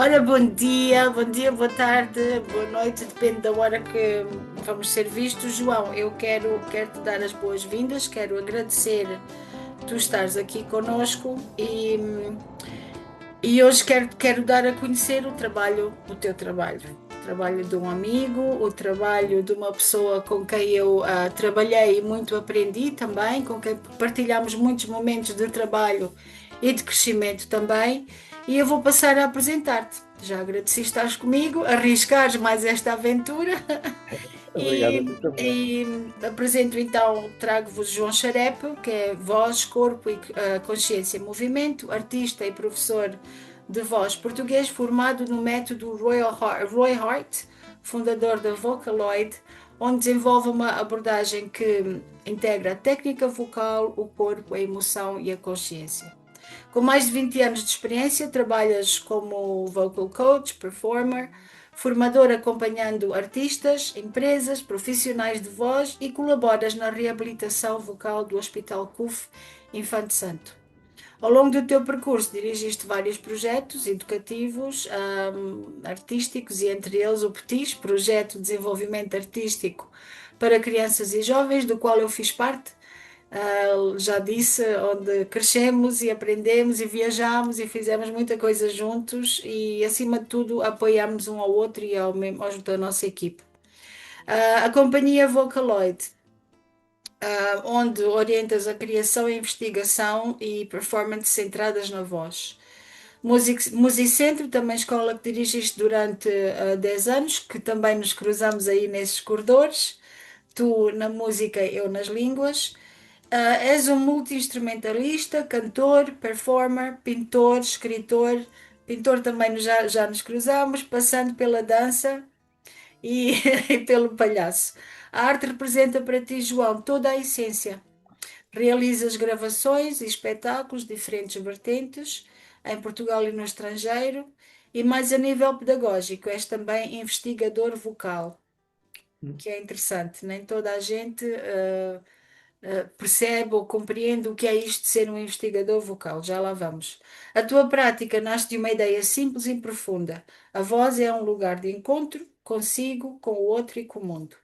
Ora, bom dia, boa tarde, boa noite, depende da hora que vamos ser vistos. João, eu quero te dar as boas-vindas, quero agradecer tu estares aqui conosco e hoje quero dar a conhecer o teu trabalho. O trabalho de um amigo, o trabalho de uma pessoa com quem eu trabalhei e muito aprendi também, com quem partilhamos muitos momentos de trabalho e de crescimento também. E eu vou passar a apresentar-te. Já agradeci estares comigo, arriscares mais esta aventura. Obrigado a ti também. E apresento então, trago-vos João Xarepe, que é voz, corpo e consciência em movimento, artista e professor de voz português, formado no método Roy Hart, fundador da Vocaloid, onde desenvolve uma abordagem que integra a técnica vocal, o corpo, a emoção e a consciência. Com mais de 20 anos de experiência, trabalhas como vocal coach, performer, formador acompanhando artistas, empresas, profissionais de voz e colaboras na reabilitação vocal do Hospital CUF Infante Santo. Ao longo do teu percurso, dirigiste vários projetos educativos, artísticos, e entre eles o PETIS, Projeto de Desenvolvimento Artístico para Crianças e Jovens, do qual eu fiz parte. Já disse, onde crescemos e aprendemos e viajamos e fizemos muita coisa juntos e, acima de tudo, apoiamos um ao outro e ao da nossa equipe. A companhia Vocaloid, onde orientas a criação, investigação e performance centradas na voz. Musicentro, também escola que dirigiste durante 10 anos, que também nos cruzamos aí nesses corredores, tu na música, eu nas línguas. És um multi-instrumentalista, cantor, performer, pintor, escritor. Pintor também já nos cruzamos, passando pela dança e, e pelo palhaço. A arte representa para ti, João, toda a essência. Realizas gravações e espetáculos de diferentes vertentes, em Portugal e no estrangeiro, e mais a nível pedagógico, és também investigador vocal, que é interessante. Nem toda a gente percebe ou compreende o que é isto de ser um investigador vocal. Já lá vamos. A tua prática nasce de uma ideia simples e profunda. A voz é um lugar de encontro consigo, com o outro e com o mundo.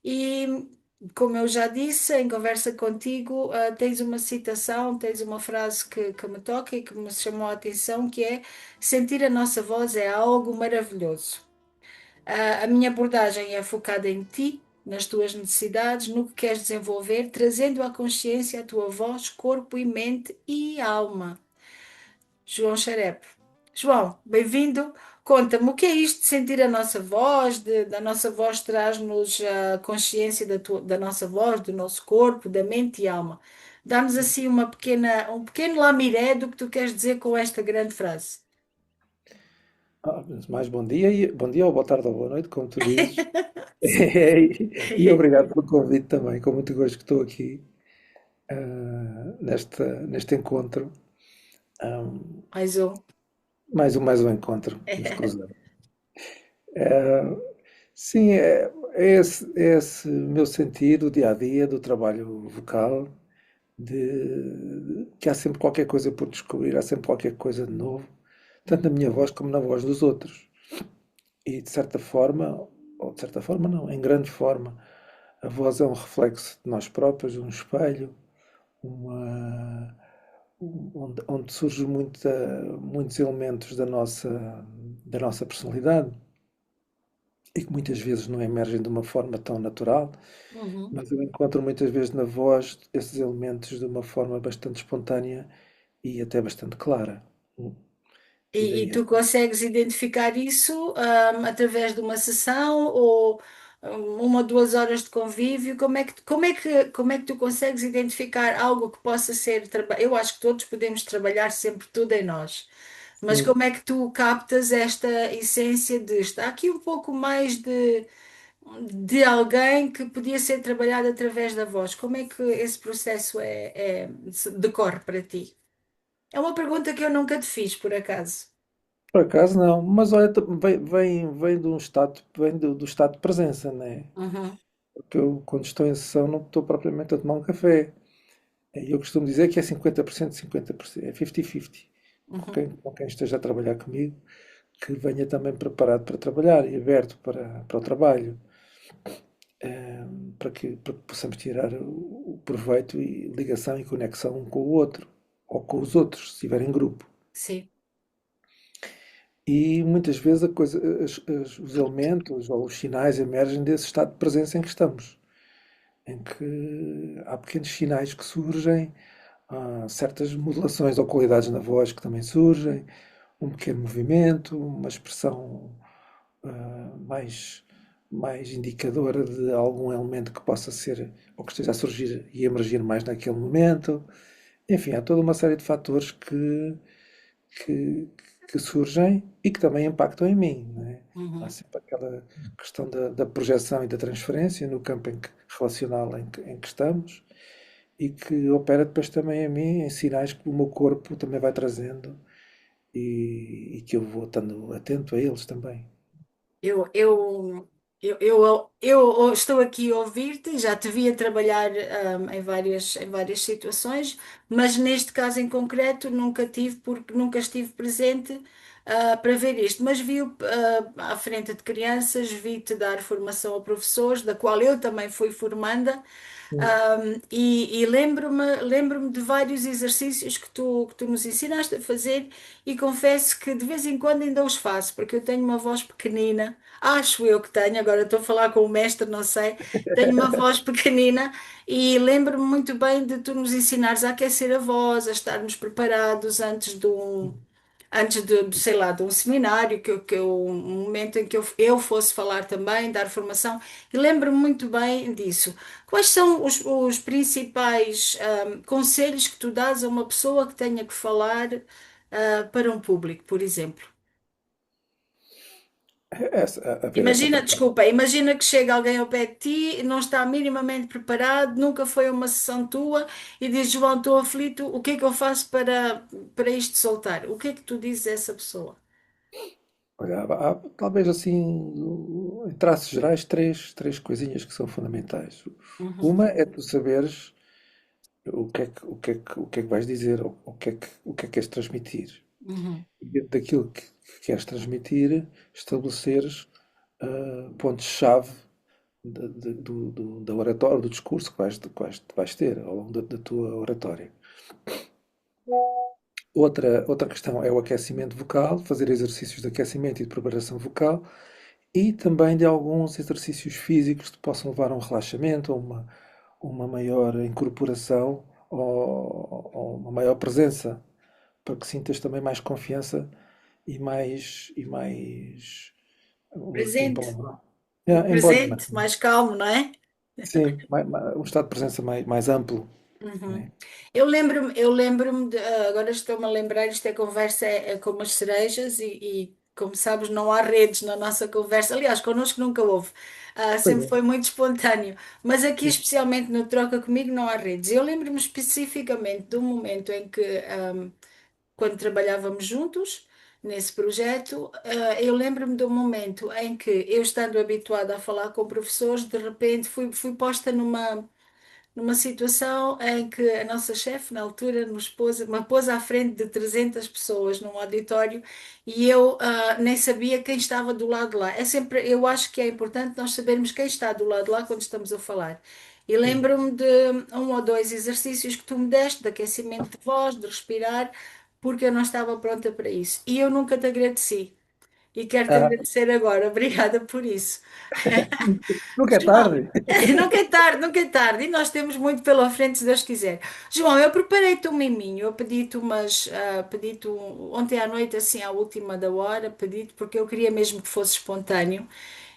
E, como eu já disse, em conversa contigo, tens uma citação, tens uma frase que me toca e que me chamou a atenção, que é: sentir a nossa voz é algo maravilhoso. A minha abordagem é focada em ti, nas tuas necessidades, no que queres desenvolver, trazendo à consciência a tua voz, corpo e mente e alma. João Xarepe. João, bem-vindo. Conta-me, o que é isto de sentir a nossa voz, da nossa voz traz-nos a consciência da nossa voz, do nosso corpo, da mente e alma. Dá-nos assim um pequeno lamiré do que tu queres dizer com esta grande frase. Antes de mais, bom dia, ou boa tarde, ou boa noite, como tu dizes. E obrigado pelo convite também, com muito gosto que estou aqui neste encontro. Ah, Mais um. mais um encontro, nos cruzamos. Ah, sim, é esse meu sentir do dia a dia, do trabalho vocal, que há sempre qualquer coisa por descobrir, há sempre qualquer coisa de novo, tanto na minha voz como na voz dos outros. E de certa forma, ou de certa forma não, em grande forma, a voz é um reflexo de nós próprios, um espelho, uma, onde surgem muitos elementos da nossa personalidade e que muitas vezes não emergem de uma forma tão natural, Uhum. mas eu encontro muitas vezes na voz esses elementos de uma forma bastante espontânea e até bastante clara. E E daí tu consegues identificar isso, através de uma sessão ou uma ou 2 horas de convívio? Como é que tu consegues identificar algo que possa ser Eu acho que todos podemos trabalhar sempre tudo em nós, mas sim. como é que tu captas esta essência de está aqui um pouco mais de alguém que podia ser trabalhado através da voz? Como é que esse processo decorre para ti? É uma pergunta que eu nunca te fiz, por acaso. Por acaso não, mas olha, vem de um estado, vem do estado de presença, né? Uhum. Porque eu, quando estou em sessão, não estou propriamente a tomar um café. Eu costumo dizer que é 50%, 50%, é 50-50 com Uhum. quem esteja a trabalhar comigo. que venha também preparado para trabalhar e aberto para o trabalho, para que possamos tirar o proveito e ligação e conexão um com o outro, ou com os outros, se estiver em grupo. Sim. E muitas vezes os elementos ou os sinais emergem desse estado de presença em que estamos, em que há pequenos sinais que surgem, há certas modulações ou qualidades na voz que também surgem, um pequeno movimento, uma expressão mais indicadora de algum elemento que possa ser ou que esteja a surgir e emergir mais naquele momento. Enfim, há toda uma série de fatores que, que surgem e que também impactam em mim, não é? Há Uhum. sempre aquela questão da projeção e da transferência no campo relacional em que estamos e que opera depois também em mim em sinais que o meu corpo também vai trazendo e que eu vou estando atento a eles também. Eu, eu, eu estou aqui a ouvir-te, já te vi a trabalhar em várias situações, mas neste caso em concreto nunca tive, porque nunca estive presente para ver isto. Mas vi-o à frente de crianças, vi-te dar formação a professores, da qual eu também fui formanda. Sim. E lembro-me de vários exercícios que tu nos ensinaste a fazer e confesso que de vez em quando ainda os faço, porque eu tenho uma voz pequenina, acho eu que tenho, agora estou a falar com o mestre, não sei, tenho uma voz pequenina e lembro-me muito bem de tu nos ensinares a aquecer a voz, a estarmos preparados sei lá, de um seminário, um momento em que eu fosse falar também, dar formação, e lembro-me muito bem disso. Quais são os principais conselhos que tu dás a uma pessoa que tenha que falar para um público, por exemplo? A ver essa parte. Imagina que chega alguém ao pé de ti, não está minimamente preparado, nunca foi a uma sessão tua e diz, João, estou aflito, o que é que eu faço para isto soltar? O que é que tu dizes a essa pessoa? Olha, há talvez assim, em traços gerais, três coisinhas que são fundamentais. Uhum, Uma é tu saberes o que é que vais dizer, ou o que é que queres transmitir. uhum. E dentro daquilo que queres transmitir, estabeleceres pontos-chave da oratória, do discurso que vais ter ao longo da tua oratória. Outra questão é o aquecimento vocal, fazer exercícios de aquecimento e de preparação vocal e também de alguns exercícios físicos que possam levar a um relaxamento, a uma maior incorporação ou uma maior presença, para que sintas também mais confiança e mais, vou aqui um Presente, palavrão, embodiment, presente, mais calmo, não é? sim, um estado de presença mais amplo, Uhum. né? Agora estou-me a lembrar, esta conversa é como as cerejas e, como sabes, não há redes na nossa conversa. Aliás, connosco nunca houve. Pois Sempre é. foi muito espontâneo. Mas aqui, Sim. especialmente no Troca Comigo, não há redes. Eu lembro-me especificamente de um momento em que, quando trabalhávamos juntos nesse projeto, eu lembro-me de um momento em que eu, estando habituada a falar com professores, de repente fui posta numa situação em que a nossa chefe, na altura, me pôs à frente de 300 pessoas num auditório e eu nem sabia quem estava do lado de lá. Eu acho que é importante nós sabermos quem está do lado de lá quando estamos a falar. E Sim. lembro-me de um ou dois exercícios que tu me deste, de aquecimento de voz, de respirar, porque eu não estava pronta para isso. E eu nunca te agradeci. E quero-te Ah, agradecer agora. Obrigada por isso. nunca é João, tarde. nunca é tarde, nunca é tarde. E nós temos muito pela frente, se Deus quiser. João, eu preparei-te um miminho. Eu ontem à noite, assim, à última da hora, pedi-te porque eu queria mesmo que fosse espontâneo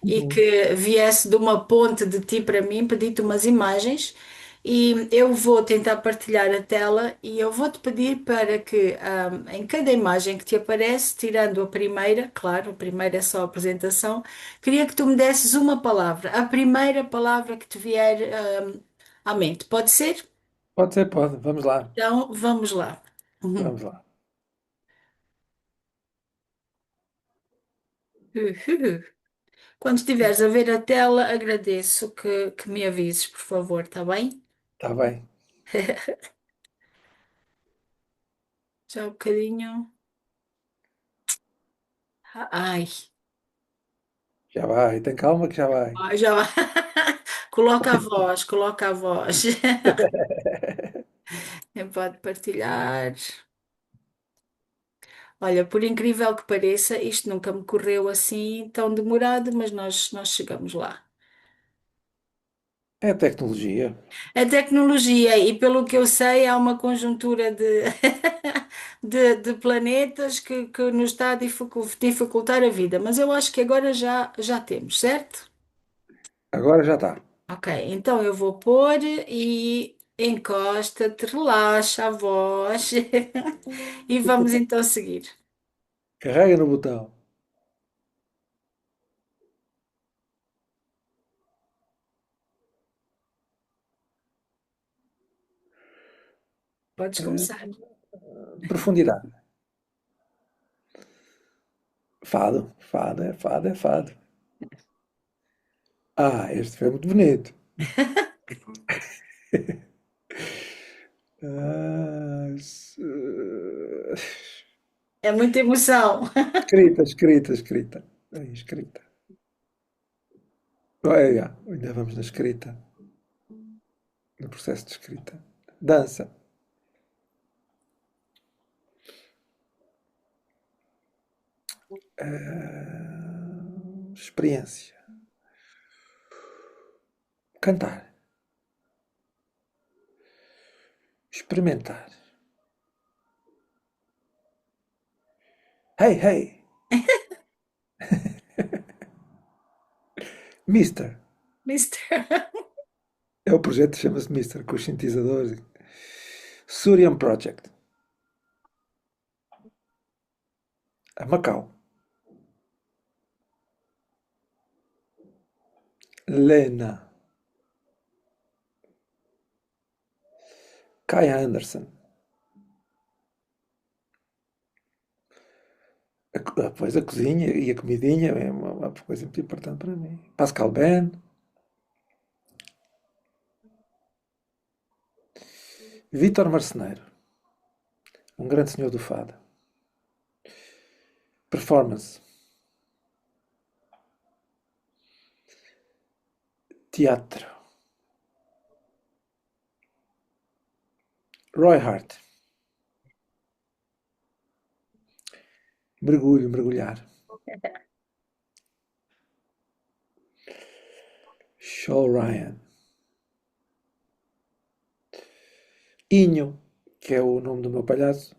e Uhum. que viesse de uma ponte de ti para mim, pedi-te umas imagens. E eu vou tentar partilhar a tela e eu vou-te pedir para que, em cada imagem que te aparece, tirando a primeira, claro, a primeira é só a apresentação, queria que tu me desses uma palavra, a primeira palavra que te vier, à mente. Pode ser? Pode ser, pode. Vamos lá. Então, vamos lá. Uhum. Vamos lá. Uhuhu. Quando estiveres a ver a tela, agradeço que me avises, por favor, está bem? Está bem. Já um bocadinho. Ai, Já vai, tem calma que já vai. já vai. Coloca a voz, coloca a voz. Quem pode partilhar? Olha, por incrível que pareça, isto nunca me correu assim tão demorado, mas nós chegamos lá. É a tecnologia. A tecnologia, e pelo que eu sei, há uma conjuntura de, de planetas que nos está a dificultar a vida, mas eu acho que agora já temos, certo? Agora já está. Ok, então eu vou pôr e encosta-te, relaxa a voz e vamos então seguir. Carrega no botão. Podes começar. Profundidade. Fado. Fado é fado, é fado. Ah, este foi muito bonito. Ah, É muita emoção. escrita, escrita, escrita. Aí, escrita. Olha, ainda vamos na escrita. No processo de escrita. Dança. Experiência. Cantar. Experimentar. Hey, hey. Mister. Mister. É o projeto, chama-se Mister, com os sintetizadores. Surian Project. A Macau. Lena. Kaya Anderson. Pois a cozinha e a comidinha é uma coisa muito importante para mim. Pascal Ben. Vítor Marceneiro. Um grande senhor do fado. Performance. Teatro. Roy Hart. Mergulho, mergulhar. Show Ryan. Inho, que é o nome do meu palhaço.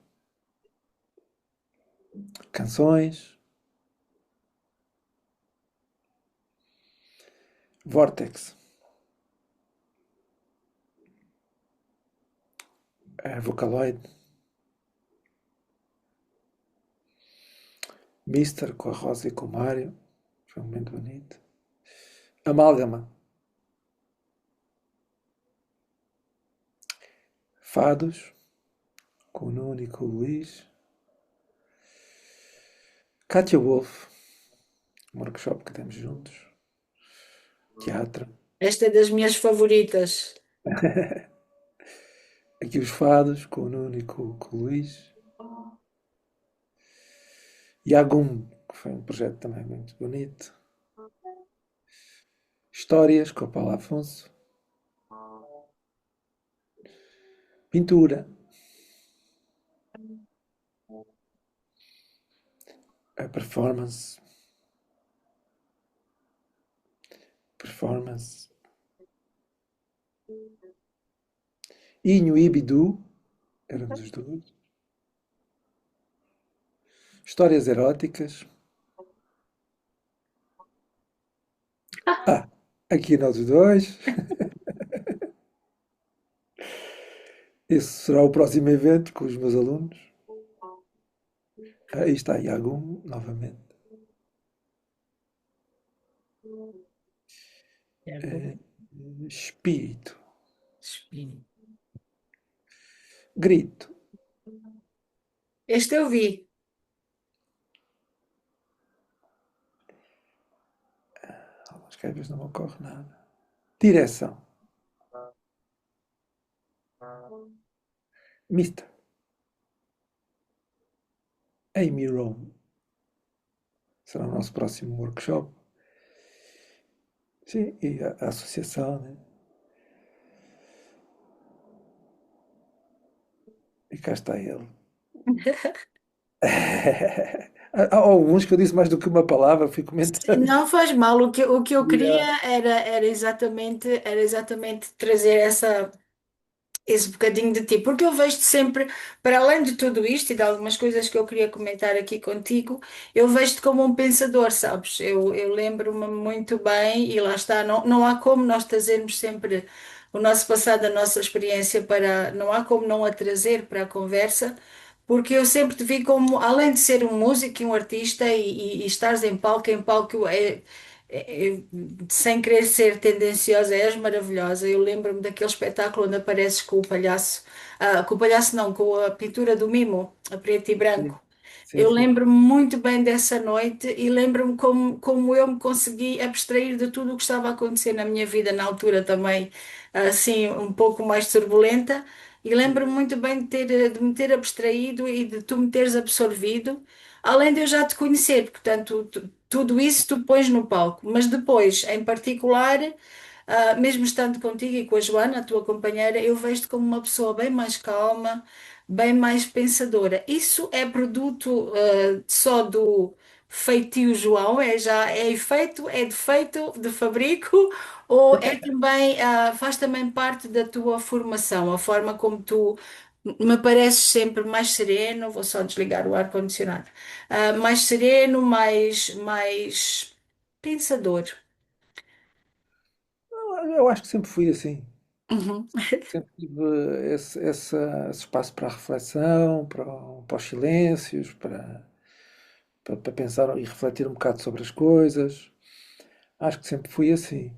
Canções. Vortex. Vocaloid. Mister com a Rosa e com o Mário. Foi um momento bonito. Amálgama. Fados. Com o Nuno e com o Luís. Katia Wolf. Um workshop que temos juntos. Teatro. Esta é das minhas favoritas. Aqui os fados, com o Nuno e com o Luís. Yagum, que foi um projeto também muito bonito. Histórias, com o Paulo Afonso. Pintura. A performance. Performance. Inho e Bidu. Éramos os dois. Histórias eróticas. Ah, aqui nós os dois. Esse será o próximo evento com os meus alunos. Aí está Yagum, novamente. Eh, Espírito. Grito. Este eu vi. Acho que às vezes não me ocorre nada. Direção. Mista. Amy Rome. será o nosso próximo workshop. Sim, e a associação, né? E cá está ele. Há alguns que eu disse mais do que uma palavra, fui comentando. Não faz mal, o que eu queria Yeah. era exatamente trazer esse bocadinho de ti, porque eu vejo-te sempre, para além de tudo isto e de algumas coisas que eu queria comentar aqui contigo, eu vejo-te como um pensador, sabes? Eu lembro-me muito bem, e lá está, não há como nós trazermos sempre o nosso passado, a nossa experiência para, não há como não a trazer para a conversa. Porque eu sempre te vi como, além de ser um músico e um artista e estares em palco sem querer ser tendenciosa, és maravilhosa. Eu lembro-me daquele espetáculo onde apareces com o palhaço, com o palhaço não, com a pintura do mimo, a preto e Sim, branco. sim, Eu sim. lembro-me muito bem dessa noite e lembro-me como eu me consegui abstrair de tudo o que estava a acontecer na minha vida na altura também, assim, um pouco mais turbulenta. E lembro-me muito bem de me ter abstraído e de tu me teres absorvido, além de eu já te conhecer, portanto, tudo isso tu pões no palco. Mas depois, em particular, mesmo estando contigo e com a Joana, a tua companheira, eu vejo-te como uma pessoa bem mais calma, bem mais pensadora. Isso é produto, só do feitio João? É efeito, é defeito de fabrico, ou é também, faz também parte da tua formação, a forma como tu me pareces sempre mais sereno, vou só desligar o ar-condicionado, mais sereno, mais pensador. Eu acho que sempre fui assim. Uhum. Sempre tive esse espaço para a reflexão, para os silêncios, para pensar e refletir um bocado sobre as coisas. Acho que sempre fui assim.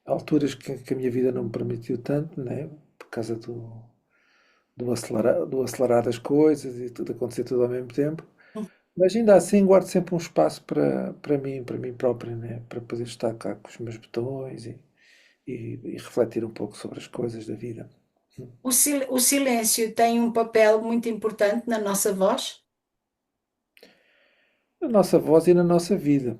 Há alturas que a minha vida não me permitiu tanto, né? Por causa do acelerar das coisas e tudo acontecer tudo ao mesmo tempo. Mas ainda assim guardo sempre um espaço para mim próprio, né? Para poder estar cá com os meus botões e refletir um pouco sobre as coisas da vida. O silêncio tem um papel muito importante na nossa voz. Na nossa voz e na nossa vida.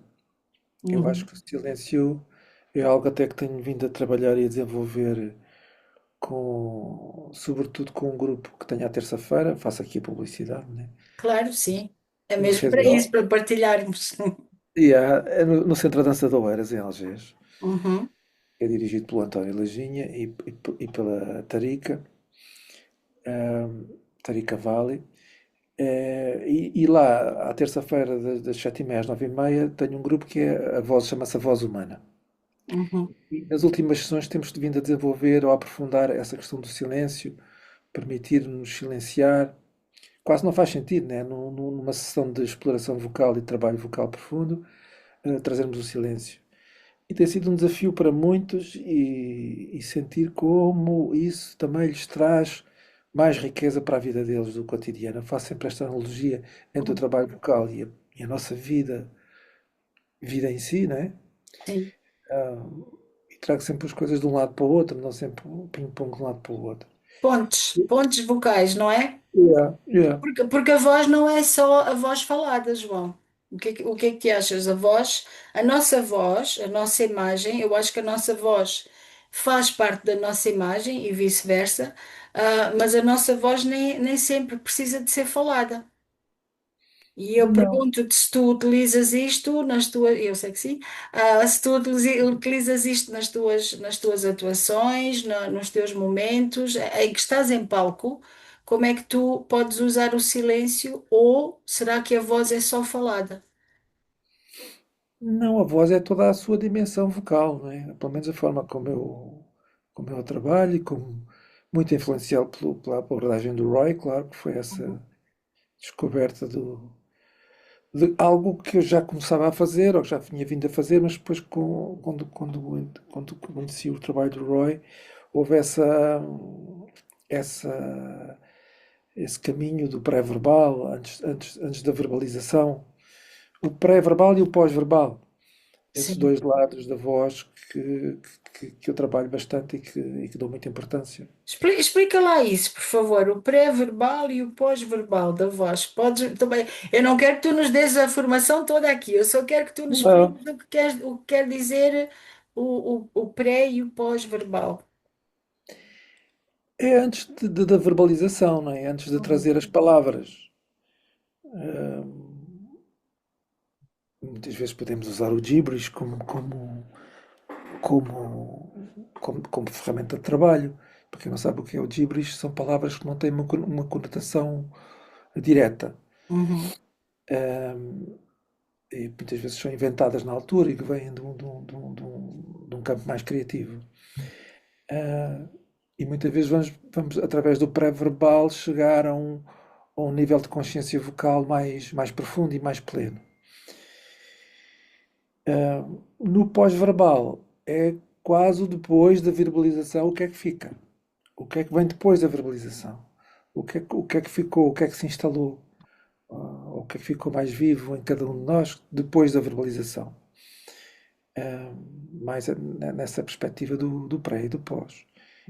Eu acho Uhum. que o silêncio é algo até que tenho vindo a trabalhar e a desenvolver sobretudo com um grupo que tenho à terça-feira, faço aqui a publicidade, né? Claro, sim. É No mesmo para isso, CDO. para partilharmos. É no Centro da Dança de Oeiras, em Algés. Uhum. É dirigido pelo António Lajinha e pela Tarica, Tarica Vale. E lá, à terça-feira, das 7h30 às 9h30, tenho um grupo que é chama-se a Voz Humana. Uhum. E nas últimas sessões temos vindo a desenvolver ou a aprofundar essa questão do silêncio, permitir-nos silenciar. Quase não faz sentido, né? Numa sessão de exploração vocal e trabalho vocal profundo, trazermos o silêncio. E tem sido um desafio para muitos e sentir como isso também lhes traz mais riqueza para a vida deles do cotidiano. Eu faço sempre esta analogia entre o trabalho vocal e a nossa vida em si, né? Sim. Ah, e trago sempre as coisas de um lado para o outro, não sempre um ping-pong de um lado para o outro. Pontes vocais, não é? Yeah, yeah. Porque a voz não é só a voz falada, João. O que é que te achas? A nossa voz, a nossa imagem, eu acho que a nossa voz faz parte da nossa imagem e vice-versa, mas a nossa voz nem sempre precisa de ser falada. E eu Não. pergunto-te se tu utilizas isto nas tuas, eu sei que sim, se tu utilizas isto nas tuas atuações, nos teus momentos, em que estás em palco, como é que tu podes usar o silêncio ou será que a voz é só falada? Não, a voz é toda a sua dimensão vocal, não é? Pelo menos a forma como eu trabalho e como muito influenciado pela abordagem do Roy, claro, que foi essa Uhum. descoberta de algo que eu já começava a fazer, ou que já tinha vindo a fazer, mas depois quando conheci o trabalho do Roy, houve essa, esse caminho do pré-verbal, antes da verbalização, o pré-verbal e o pós-verbal. esses sim. dois lados da voz que eu trabalho bastante e que dou muita importância. Explica lá isso, por favor, o pré-verbal e o pós-verbal da voz. Podes também, eu não quero que tu nos dês a formação toda aqui, eu só quero que tu nos Não, expliques o que quer dizer o pré e o pós-verbal. é antes da verbalização, não é? Antes de Uhum. trazer as palavras. Ah, muitas vezes podemos usar o gibberish como, como ferramenta de trabalho. Para quem não sabe o que é o gibberish, são palavras que não têm uma conotação direta. Uhum. E muitas vezes são inventadas na altura e que vêm de um campo mais criativo. E muitas vezes vamos através do pré-verbal, chegar a um nível de consciência vocal mais profundo e mais pleno. No pós-verbal, é quase o depois da verbalização, o que é que fica? O que é que vem depois da verbalização? O que é que ficou? O que é que se instalou? O que é que ficou mais vivo em cada um de nós depois da verbalização? Mais nessa perspectiva do pré e do pós.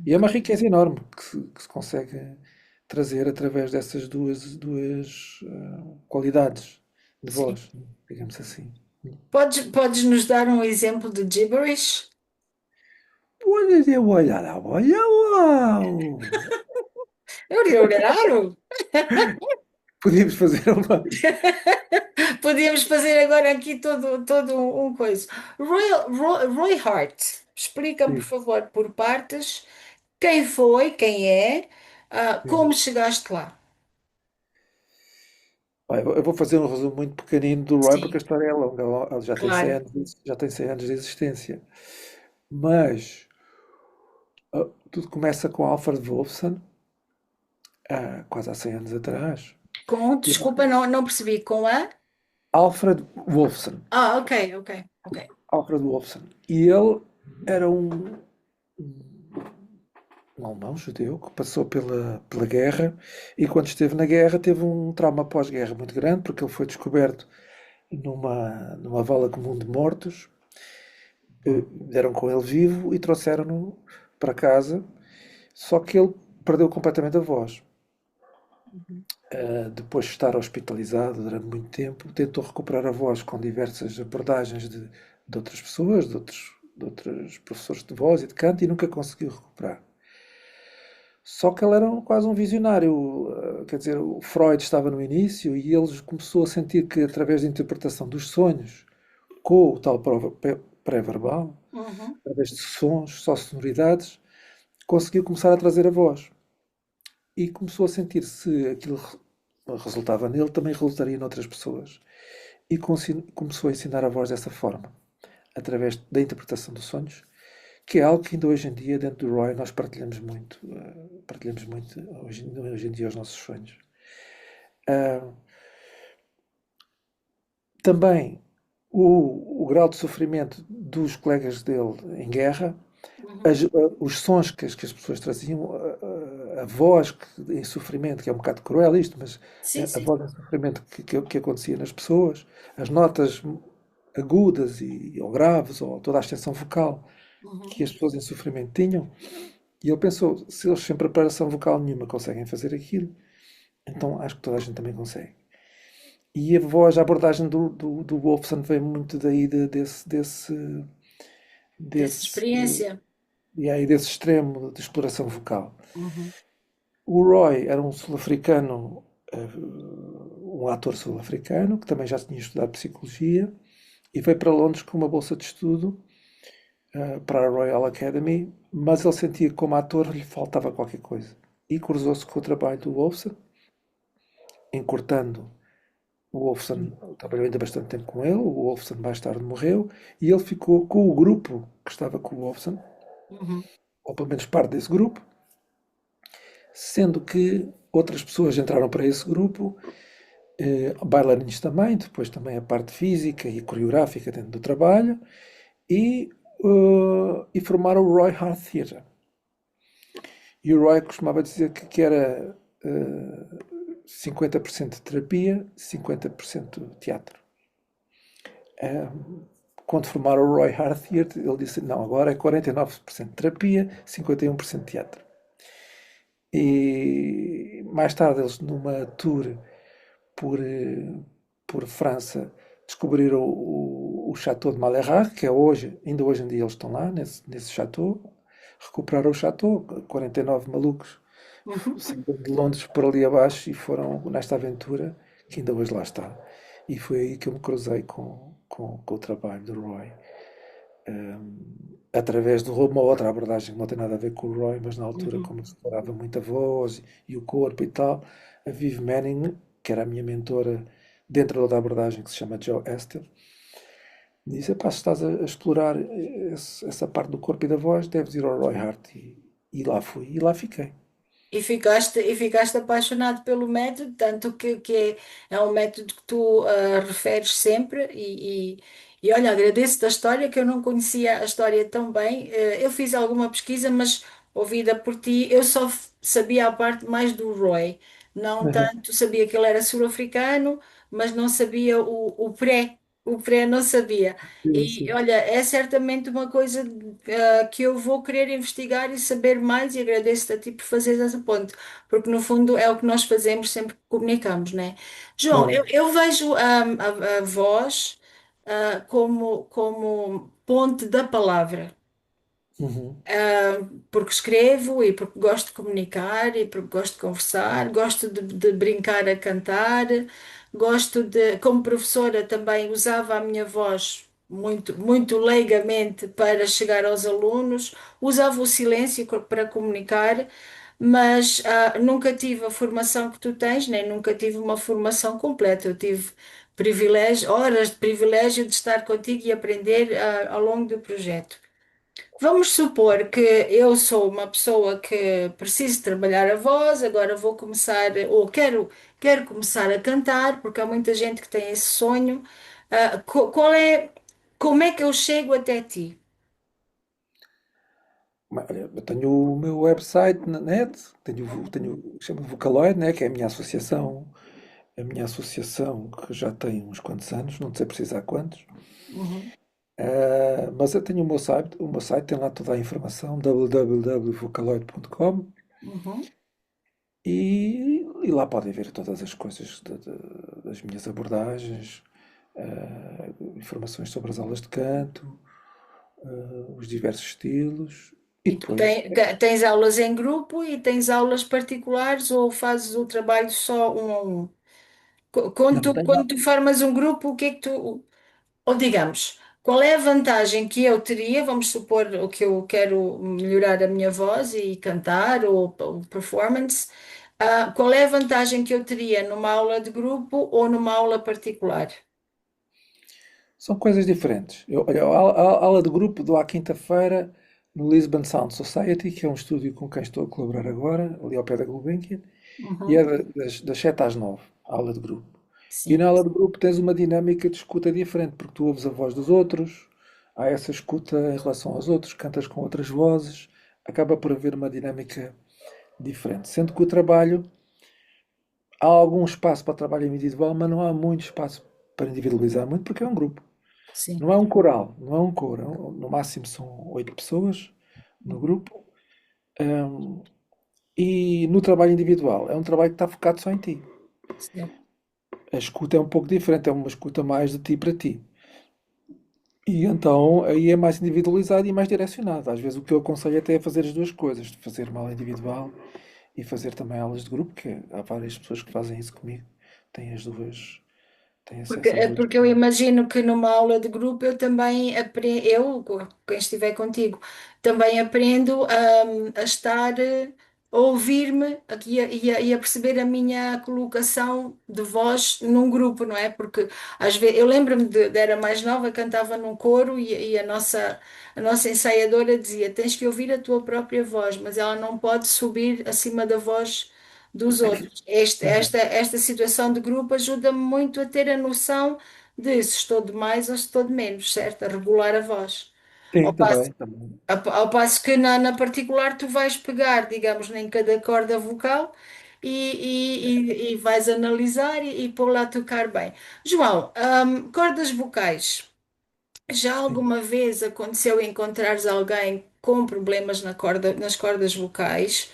E é uma riqueza enorme que se consegue trazer através dessas duas qualidades de Sim. voz, digamos assim. Podes nos dar um exemplo de gibberish? Olha, olha lá, olha, uau! Claro. Podíamos fazer uma. Podíamos fazer agora aqui todo um coisa. Roy Hart, explica-me, por Sim. favor, por partes, quem foi, quem é, como chegaste lá. Bem, eu vou fazer um resumo muito pequenino do Roy porque a Sim, história é longa. Ele já tem 100 claro. anos, já tem 100 anos de existência. Mas tudo começa com Alfred Wolfson, quase há 100 anos atrás. E Desculpa, não percebi. Com a? Alfred Wolfson. Ok, ok, ok. Alfred Wolfson. E ele era um alemão judeu que passou pela guerra e quando esteve na guerra teve um trauma pós-guerra muito grande porque ele foi descoberto numa vala comum de mortos. Deram com ele vivo e trouxeram-no para casa, só que ele perdeu completamente a voz. Depois de estar hospitalizado durante muito tempo, tentou recuperar a voz com diversas abordagens de outras pessoas, de outros professores de voz e de canto, e nunca conseguiu recuperar. Só que ele era quase um visionário, quer dizer, o Freud estava no início e ele começou a sentir que, através da interpretação dos sonhos, com o tal pré-verbal, Uhum. através de sons, só sonoridades, conseguiu começar a trazer a voz. E começou a sentir se aquilo resultava nele, também resultaria noutras pessoas. E começou a ensinar a voz dessa forma, através da interpretação dos sonhos, que é algo que ainda hoje em dia, dentro do Roy, nós partilhamos muito hoje em dia os nossos sonhos. Ah, também o grau de sofrimento dos colegas dele em guerra, Uhum. os sons que as pessoas traziam, a voz em sofrimento, que é um bocado cruel isto, mas Sim, a sim. voz em sofrimento que acontecia nas pessoas, as notas agudas ou graves, ou toda a extensão vocal Uhum. que as pessoas em sofrimento tinham, e ele pensou, se eles sem preparação vocal nenhuma conseguem fazer aquilo, então acho que toda a gente também consegue. E a voz, a abordagem do Wolfson vem muito daí Dessa desse, experiência. e aí desse extremo de exploração vocal. Uhum. O Roy era um sul-africano, um ator sul-africano, que também já tinha estudado psicologia, e veio para Londres com uma bolsa de estudo para a Royal Academy, mas ele sentia que como ator lhe faltava qualquer coisa. E cruzou-se com o trabalho do Wolfson, encurtando. O Wolfson trabalhou ainda bastante tempo com ele, o Wolfson mais tarde morreu, e ele ficou com o grupo que estava com o Wolfson, Uhum. ou pelo menos parte desse grupo, sendo que outras pessoas entraram para esse grupo, bailarinos também, depois também a parte física e coreográfica dentro do trabalho, e formaram o Roy Hart Theatre. E o Roy costumava dizer que era 50% terapia, 50% teatro. quando formaram o Roy Hart Theatre, ele disse, não, agora é 49% terapia, 51% teatro. E mais tarde eles numa tour por, por França descobriram o Château de Malherbe, que é hoje, ainda hoje em dia eles estão lá, nesse château, recuperaram o château, 49 malucos Uhum. saíram de Londres por ali abaixo e foram nesta aventura que ainda hoje lá está. E foi aí que eu me cruzei com o trabalho do Roy. Através de uma outra abordagem que não tem nada a ver com o Roy, mas na altura, Uhum. como explorava muito a voz e o corpo e tal, a Viv Manning, que era a minha mentora dentro da abordagem que se chama Joe Esther, disse: "Epá, se estás a explorar essa parte do corpo e da voz, deves ir ao Roy Hart." E lá fui, e lá fiquei. E ficaste apaixonado pelo método, tanto que é um método que tu referes sempre e olha, agradeço da história, que eu não conhecia a história tão bem. Eu fiz alguma pesquisa, mas ouvida por ti, eu só sabia a parte mais do Roy, não Uhum. tanto, sabia que ele era sul-africano, mas não sabia o pré não sabia. Sim, E sim. olha, é certamente uma coisa que eu vou querer investigar e saber mais e agradeço-te a ti por fazeres essa ponte, porque no fundo é o que nós fazemos sempre que comunicamos, né? João, eu, Claro. eu vejo a voz como ponte da palavra. Uhum. Porque escrevo e porque gosto de comunicar e porque gosto de conversar, gosto de brincar a cantar, gosto de, como professora também usava a minha voz muito, muito leigamente para chegar aos alunos, usava o silêncio para comunicar, mas nunca tive a formação que tu tens, nem nunca tive uma formação completa. Eu tive privilégio, horas de privilégio de estar contigo e aprender ao longo do projeto. Vamos supor que eu sou uma pessoa que preciso trabalhar a voz, agora vou começar, ou quero começar a cantar, porque há muita gente que tem esse sonho. Como é que eu chego até ti? Olha, eu tenho o meu website na net, tenho, chama Vocaloid, né, que é a minha associação que já tem uns quantos anos, não sei precisar quantos. Uhum, Mas eu tenho o meu site tem lá toda a informação, www.vocaloid.com, uhum. e lá podem ver todas as coisas das minhas abordagens, informações sobre as aulas de canto, os diversos estilos, e E tu depois, tens aulas em grupo e tens aulas particulares ou fazes o trabalho só um a um? Quando não tu, tenho, quando tu formas um grupo, o que é que tu. Ou digamos, qual é a vantagem que eu teria? Vamos supor o que eu quero melhorar a minha voz e cantar ou performance. Qual é a vantagem que eu teria numa aula de grupo ou numa aula particular? são coisas diferentes. Olha, a aula de grupo dou à quinta-feira no Lisbon Sound Society, que é um estúdio com quem estou a colaborar agora, ali ao pé da Gulbenkian, e é Uhum. das 7 às 9, a aula de grupo. E Sim, na aula de grupo tens uma dinâmica de escuta diferente, porque tu ouves a voz dos outros, há essa escuta em relação aos outros, cantas com outras vozes, acaba por haver uma dinâmica diferente. Sendo que o trabalho, há algum espaço para trabalho individual, mas não há muito espaço para individualizar muito, porque é um grupo. sim. Não é um coral, não é um coro, no máximo são 8 pessoas no grupo. hum, e no trabalho individual, é um trabalho que está focado só em ti. Sim. A escuta é um pouco diferente, é uma escuta mais de ti para ti. E então aí é mais individualizado e mais direcionado. Às vezes o que eu aconselho até é fazer as duas coisas, fazer uma aula individual e fazer também aulas de grupo, que há várias pessoas que fazem isso comigo, têm as duas, têm Porque, acesso às duas. porque eu imagino que numa aula de grupo eu também aprendo, quem estiver contigo, também aprendo a estar, a ouvir-me aqui e a perceber a minha colocação de voz num grupo, não é? Porque às vezes eu lembro-me de era mais nova, cantava num coro e a nossa ensaiadora dizia: tens que ouvir a tua própria voz, mas ela não pode subir acima da voz dos outros. Esta situação de grupo ajuda-me muito a ter a noção de se estou de mais ou se estou de menos, certo? A regular a voz. Ao Sim, passo, também, também. ao passo que na particular tu vais pegar, digamos, em cada corda vocal e vais analisar e pô-la a tocar bem. João, cordas vocais. Já Sim. alguma vez aconteceu encontrares alguém com problemas nas cordas vocais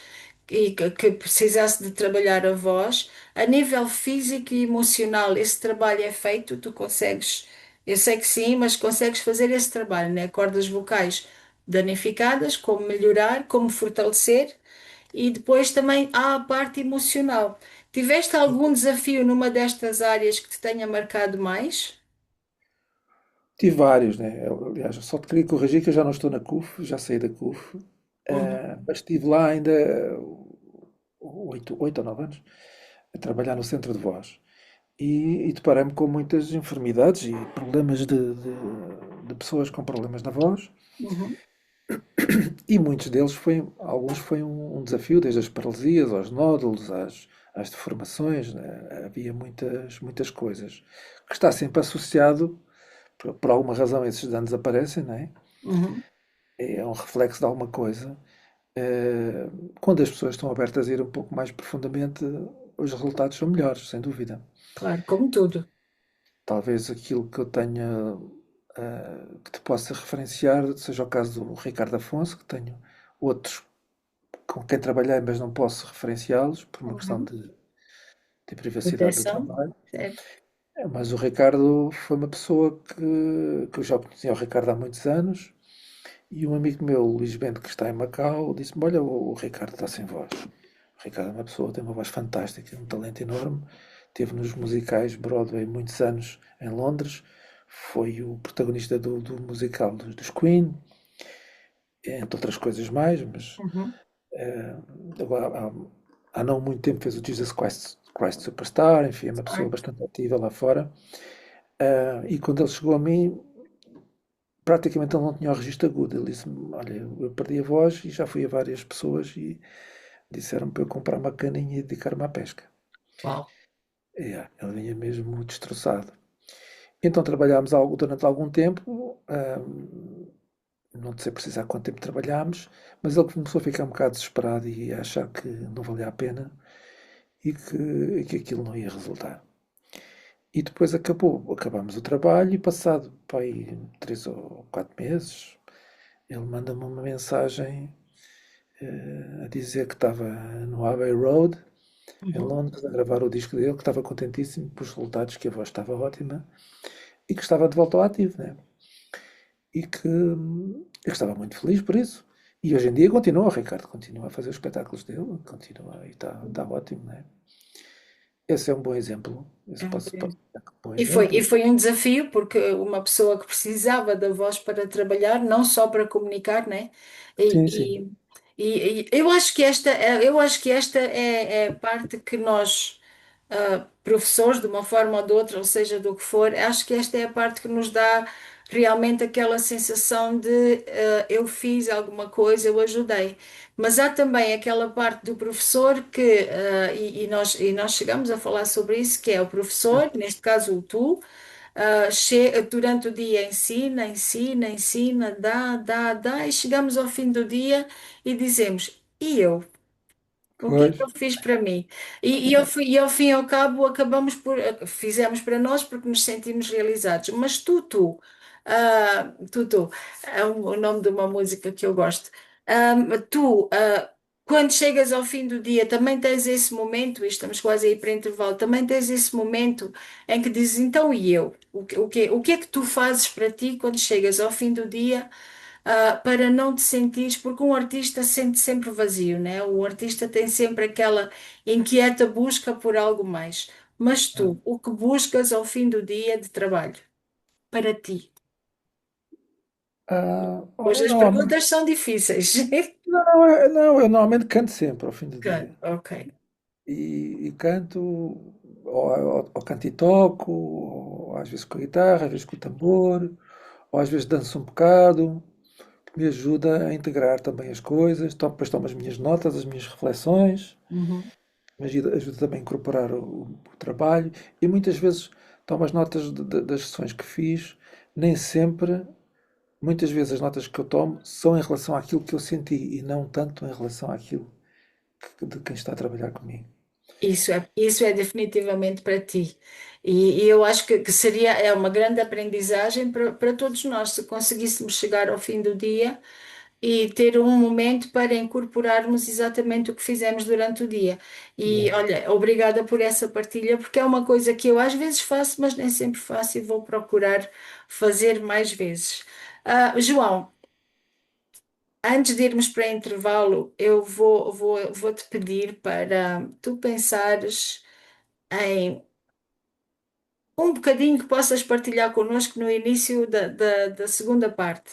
e que precisasse de trabalhar a voz? A nível físico e emocional, esse trabalho é feito? Tu consegues? Eu sei que sim, mas consegues fazer esse trabalho, né? Cordas vocais danificadas, como melhorar, como fortalecer, e depois também há a parte emocional. Tiveste algum desafio numa destas áreas que te tenha marcado mais? Tive vários, né? Aliás, eu só te queria corrigir que eu já não estou na CUF, já saí da CUF, Uhum. mas estive lá ainda 8 ou 9 anos a trabalhar no centro de voz. E deparei-me com muitas enfermidades e problemas de pessoas com problemas na voz. Uhum. E muitos deles alguns foi um desafio, desde as paralisias aos nódulos, às deformações, né? Havia muitas coisas que está sempre associado, por alguma razão esses danos aparecem, não é? Uhum. É um reflexo de alguma coisa. Eh, Quando as pessoas estão abertas a ir um pouco mais profundamente, os resultados são melhores, sem dúvida. Claro, como tudo. Talvez aquilo que eu tenha, que te possa referenciar, seja o caso do Ricardo Afonso, que tenho outros com quem trabalhei, mas não posso referenciá-los por uma questão Uhum. de privacidade do Proteção, trabalho. certo. Mas o Ricardo foi uma pessoa que eu já conhecia o Ricardo há muitos anos. E um amigo meu, o Luís Bento, que está em Macau, disse-me: Olha, o Ricardo está sem voz. O Ricardo é uma pessoa, tem uma voz fantástica, um talento enorme. Teve nos musicais Broadway muitos anos em Londres. Foi o protagonista do musical dos Queen, entre outras coisas mais. Mas Uhum. eh, agora, há não muito tempo fez o Jesus Christ Superstar. Enfim, é uma pessoa Certo. bastante ativa lá fora. E quando ele chegou a mim, praticamente ele não tinha o registro agudo. Ele disse-me: Olha, eu perdi a voz e já fui a várias pessoas e disseram para eu comprar uma caninha e dedicar-me à pesca. Uau. Ele vinha mesmo destroçado. Então trabalhámos durante algum tempo, não sei precisar quanto tempo trabalhámos, mas ele começou a ficar um bocado desesperado e a achar que não valia a pena e que aquilo não ia resultar. E depois acabámos o trabalho e passado para aí 3 ou 4 meses, ele manda-me uma mensagem a dizer que estava no Abbey Road, em Uhum. Londres, a gravar o disco dele, que estava contentíssimo pelos resultados, que a voz estava ótima e que estava de volta ao ativo, né? E que eu estava muito feliz por isso. E hoje em dia continua, o Ricardo continua a fazer os espetáculos dele, continua e está ótimo, né? Esse é um bom exemplo. Esse É um posso bocadinho. dar como um bom E exemplo. foi um desafio, porque uma pessoa que precisava da voz para trabalhar, não só para comunicar, né? Sim, sim. E, e eu acho que esta é a parte que nós, professores, de uma forma ou de outra, ou seja, do que for, acho que esta é a parte que nos dá realmente aquela sensação de eu fiz alguma coisa, eu ajudei. Mas há também aquela parte do professor que, e nós chegamos a falar sobre isso, que é o professor, neste caso o tu, durante o dia ensina, ensina, ensina, dá, e chegamos ao fim do dia e dizemos, e eu? O que é Pois. que eu fiz para mim? E ao fim e ao cabo acabamos por, fizemos para nós porque nos sentimos realizados. Mas tu, é o nome de uma música que eu gosto. Quando chegas ao fim do dia, também tens esse momento, e estamos quase aí para intervalo, também tens esse momento em que dizes, então e eu? O que é que tu fazes para ti quando chegas ao fim do dia? Para não te sentires, porque um artista sente sempre vazio, né? O artista tem sempre aquela inquieta busca por algo mais. Mas tu, o que buscas ao fim do dia de trabalho? Para ti. Hoje Olha, as normalmente, perguntas são difíceis. não, não, eu normalmente canto sempre ao fim do Ok, dia. ok. E canto, ou canto e toco, ou às vezes com a guitarra, às vezes com o tambor, ou às vezes danço um bocado, que me ajuda a integrar também as coisas. Depois tomo as minhas notas, as minhas reflexões, Uhum. ajuda também a incorporar o trabalho. E muitas vezes tomo as notas das sessões que fiz, nem sempre, muitas vezes as notas que eu tomo são em relação àquilo que eu senti e não tanto em relação àquilo de quem está a trabalhar comigo. Isso é definitivamente para ti. E eu acho que seria é uma grande aprendizagem para todos nós se conseguíssemos chegar ao fim do dia e ter um momento para incorporarmos exatamente o que fizemos durante o dia. E Yeah. olha, obrigada por essa partilha, porque é uma coisa que eu às vezes faço, mas nem sempre faço e vou procurar fazer mais vezes. João, antes de irmos para intervalo, eu vou-te pedir para tu pensares em um bocadinho que possas partilhar connosco no início da segunda parte.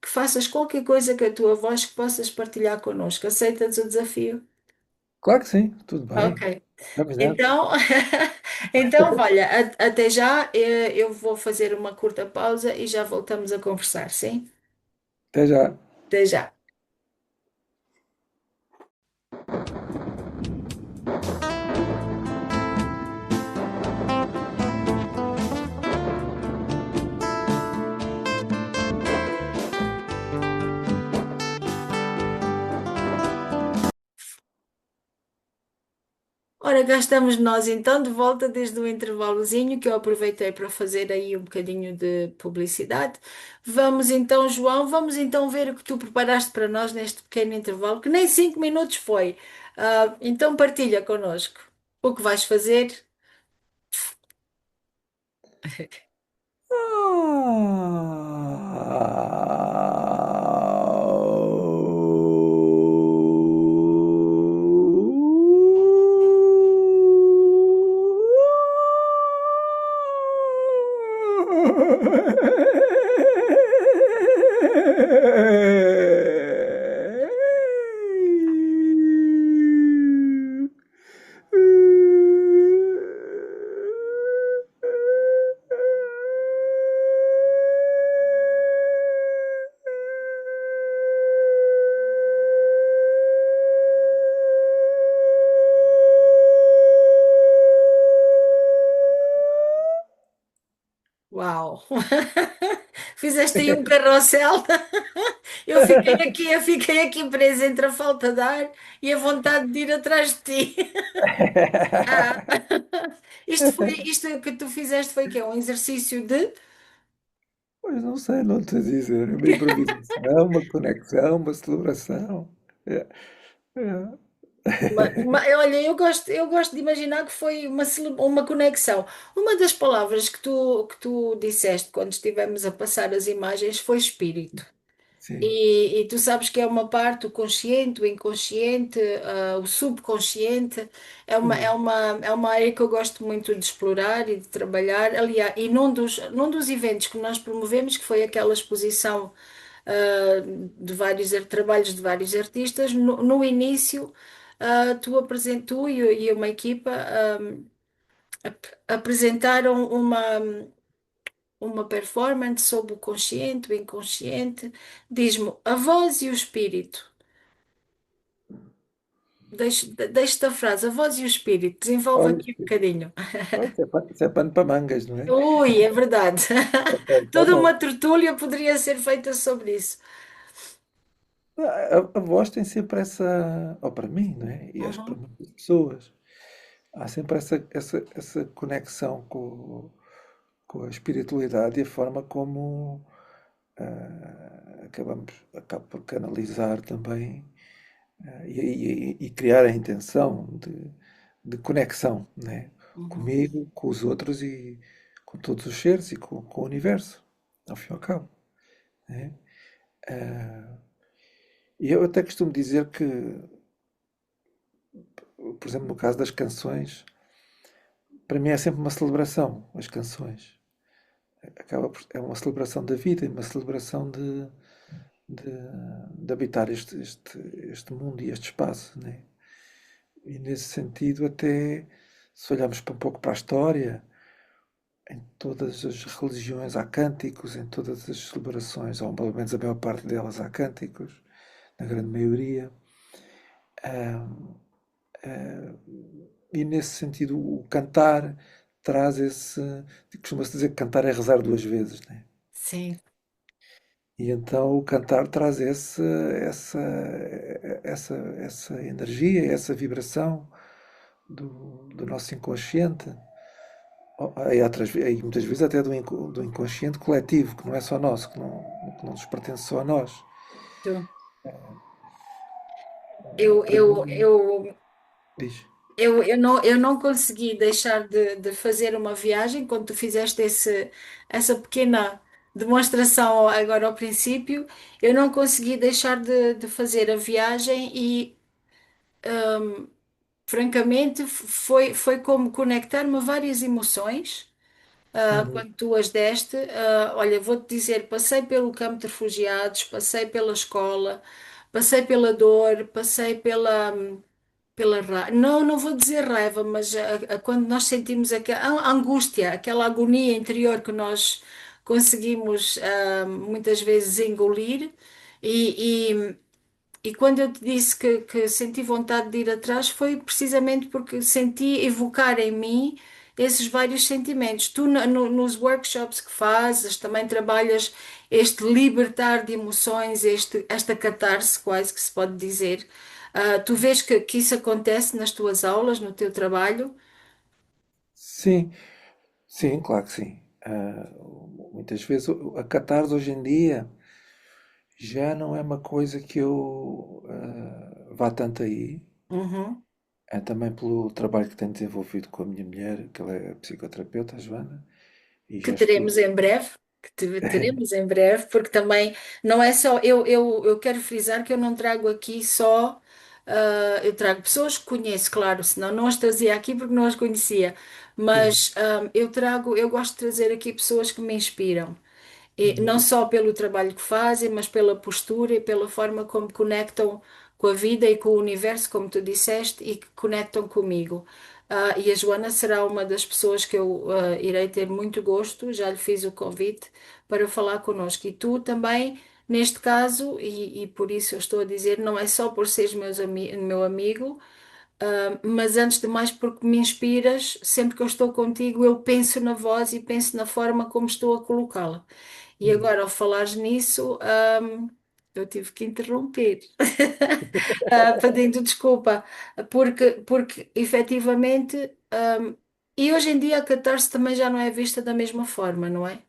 Que faças qualquer coisa com a tua voz que possas partilhar connosco. Aceitas o desafio? Claro que sim, tudo bem. Ok. Vamos nessa. Então, então, olha, até já, eu vou fazer uma curta pausa e já voltamos a conversar, sim? Até já. Até já. Ora, cá estamos nós então de volta desde o intervalozinho que eu aproveitei para fazer aí um bocadinho de publicidade. Vamos então, João, vamos então ver o que tu preparaste para nós neste pequeno intervalo, que nem 5 minutos foi. Então partilha connosco o que vais fazer. Uau! Fizeste aí um carrossel. Eu fiquei aqui presa entre a falta de ar e a vontade de ir atrás de ti. Ah, isto que tu fizeste foi o quê? Um exercício de. Pois não sei, não te dizer. Uma improvisação, uma conexão, uma celebração. É, é. Olha, eu gosto de imaginar que foi uma conexão. Uma das palavras que tu disseste quando estivemos a passar as imagens foi espírito. Sim. E tu sabes que é uma parte, o consciente, o inconsciente, o subconsciente, é uma área que eu gosto muito de explorar e de trabalhar. Aliás, e num dos eventos que nós promovemos, que foi aquela exposição, de vários trabalhos de vários artistas, no início, tu e uma equipa, apresentaram uma performance sobre o consciente, o inconsciente. Diz-me a voz e o espírito. Deixo-te a frase, a voz e o espírito. Desenvolve Olha, aqui um bocadinho. isso é pano para mangas, não é? Ui, é verdade. É pano para Toda uma mangas. tertúlia poderia ser feita sobre isso. A voz tem sempre essa, ou para mim, não é? E acho que para Uhum. muitas pessoas, há sempre essa conexão com a espiritualidade e a forma como acabo por canalizar também e criar a intenção de conexão, né? Uhum. Comigo, com os outros e com todos os seres e com o universo, ao fim e ao cabo, né? E eu até costumo dizer que, por exemplo, no caso das canções, para mim é sempre uma celebração, as canções. É uma celebração da vida, uma celebração de, de habitar este mundo e este espaço, né? E nesse sentido, até se olharmos para um pouco para a história, em todas as religiões há cânticos, em todas as celebrações, ou pelo menos a maior parte delas há cânticos, na grande maioria. Ah, ah, e nesse sentido, o cantar traz esse. Costuma-se dizer que cantar é rezar duas vezes, né? Sim. E então o cantar traz essa energia, essa vibração do nosso inconsciente, aí muitas vezes até do inconsciente coletivo, que não é só nosso, que não nos pertence só a nós. Tu. Eu, Para eu, mim, eu, diz. eu não consegui deixar de fazer uma viagem quando tu fizeste essa pequena demonstração agora ao princípio. Eu não consegui deixar de fazer a viagem e, francamente, foi como conectar-me a várias emoções. Uhum, Quando tu as deste, olha, vou-te dizer, passei pelo campo de refugiados, passei pela escola, passei pela dor, passei pela raiva. Não, não vou dizer raiva, mas quando nós sentimos a angústia, aquela agonia interior que nós conseguimos muitas vezes engolir. E, e quando eu te disse que senti vontade de ir atrás, foi precisamente porque senti evocar em mim esses vários sentimentos. Tu, nos workshops que fazes, também trabalhas este libertar de emoções, esta catarse, quase que se pode dizer. Tu vês que isso acontece nas tuas aulas, no teu trabalho? sim, sim, claro que sim. Muitas vezes a catarse hoje em dia já não é uma coisa que eu vá tanto aí. Uhum. É também pelo trabalho que tenho desenvolvido com a minha mulher, que ela é psicoterapeuta, a Joana, e Que já teremos estudo. em breve, teremos em breve, porque também não é só, eu quero frisar que eu não trago aqui só, eu trago pessoas que conheço, claro, senão não as trazia aqui porque não as conhecia, Sim. mas eu gosto de trazer aqui pessoas que me inspiram. E Uhum. não só pelo trabalho que fazem, mas pela postura e pela forma como conectam com a vida e com o universo, como tu disseste, e que conectam comigo. E a Joana será uma das pessoas que eu irei ter muito gosto, já lhe fiz o convite para falar connosco. E tu também, neste caso, e por isso eu estou a dizer, não é só por seres meu amigo, mas antes de mais porque me inspiras, sempre que eu estou contigo, eu penso na voz e penso na forma como estou a colocá-la. E Uhum. agora, ao falares nisso, eu tive que interromper, pedindo desculpa, porque efetivamente, e hoje em dia a catarse também já não é vista da mesma forma, não é?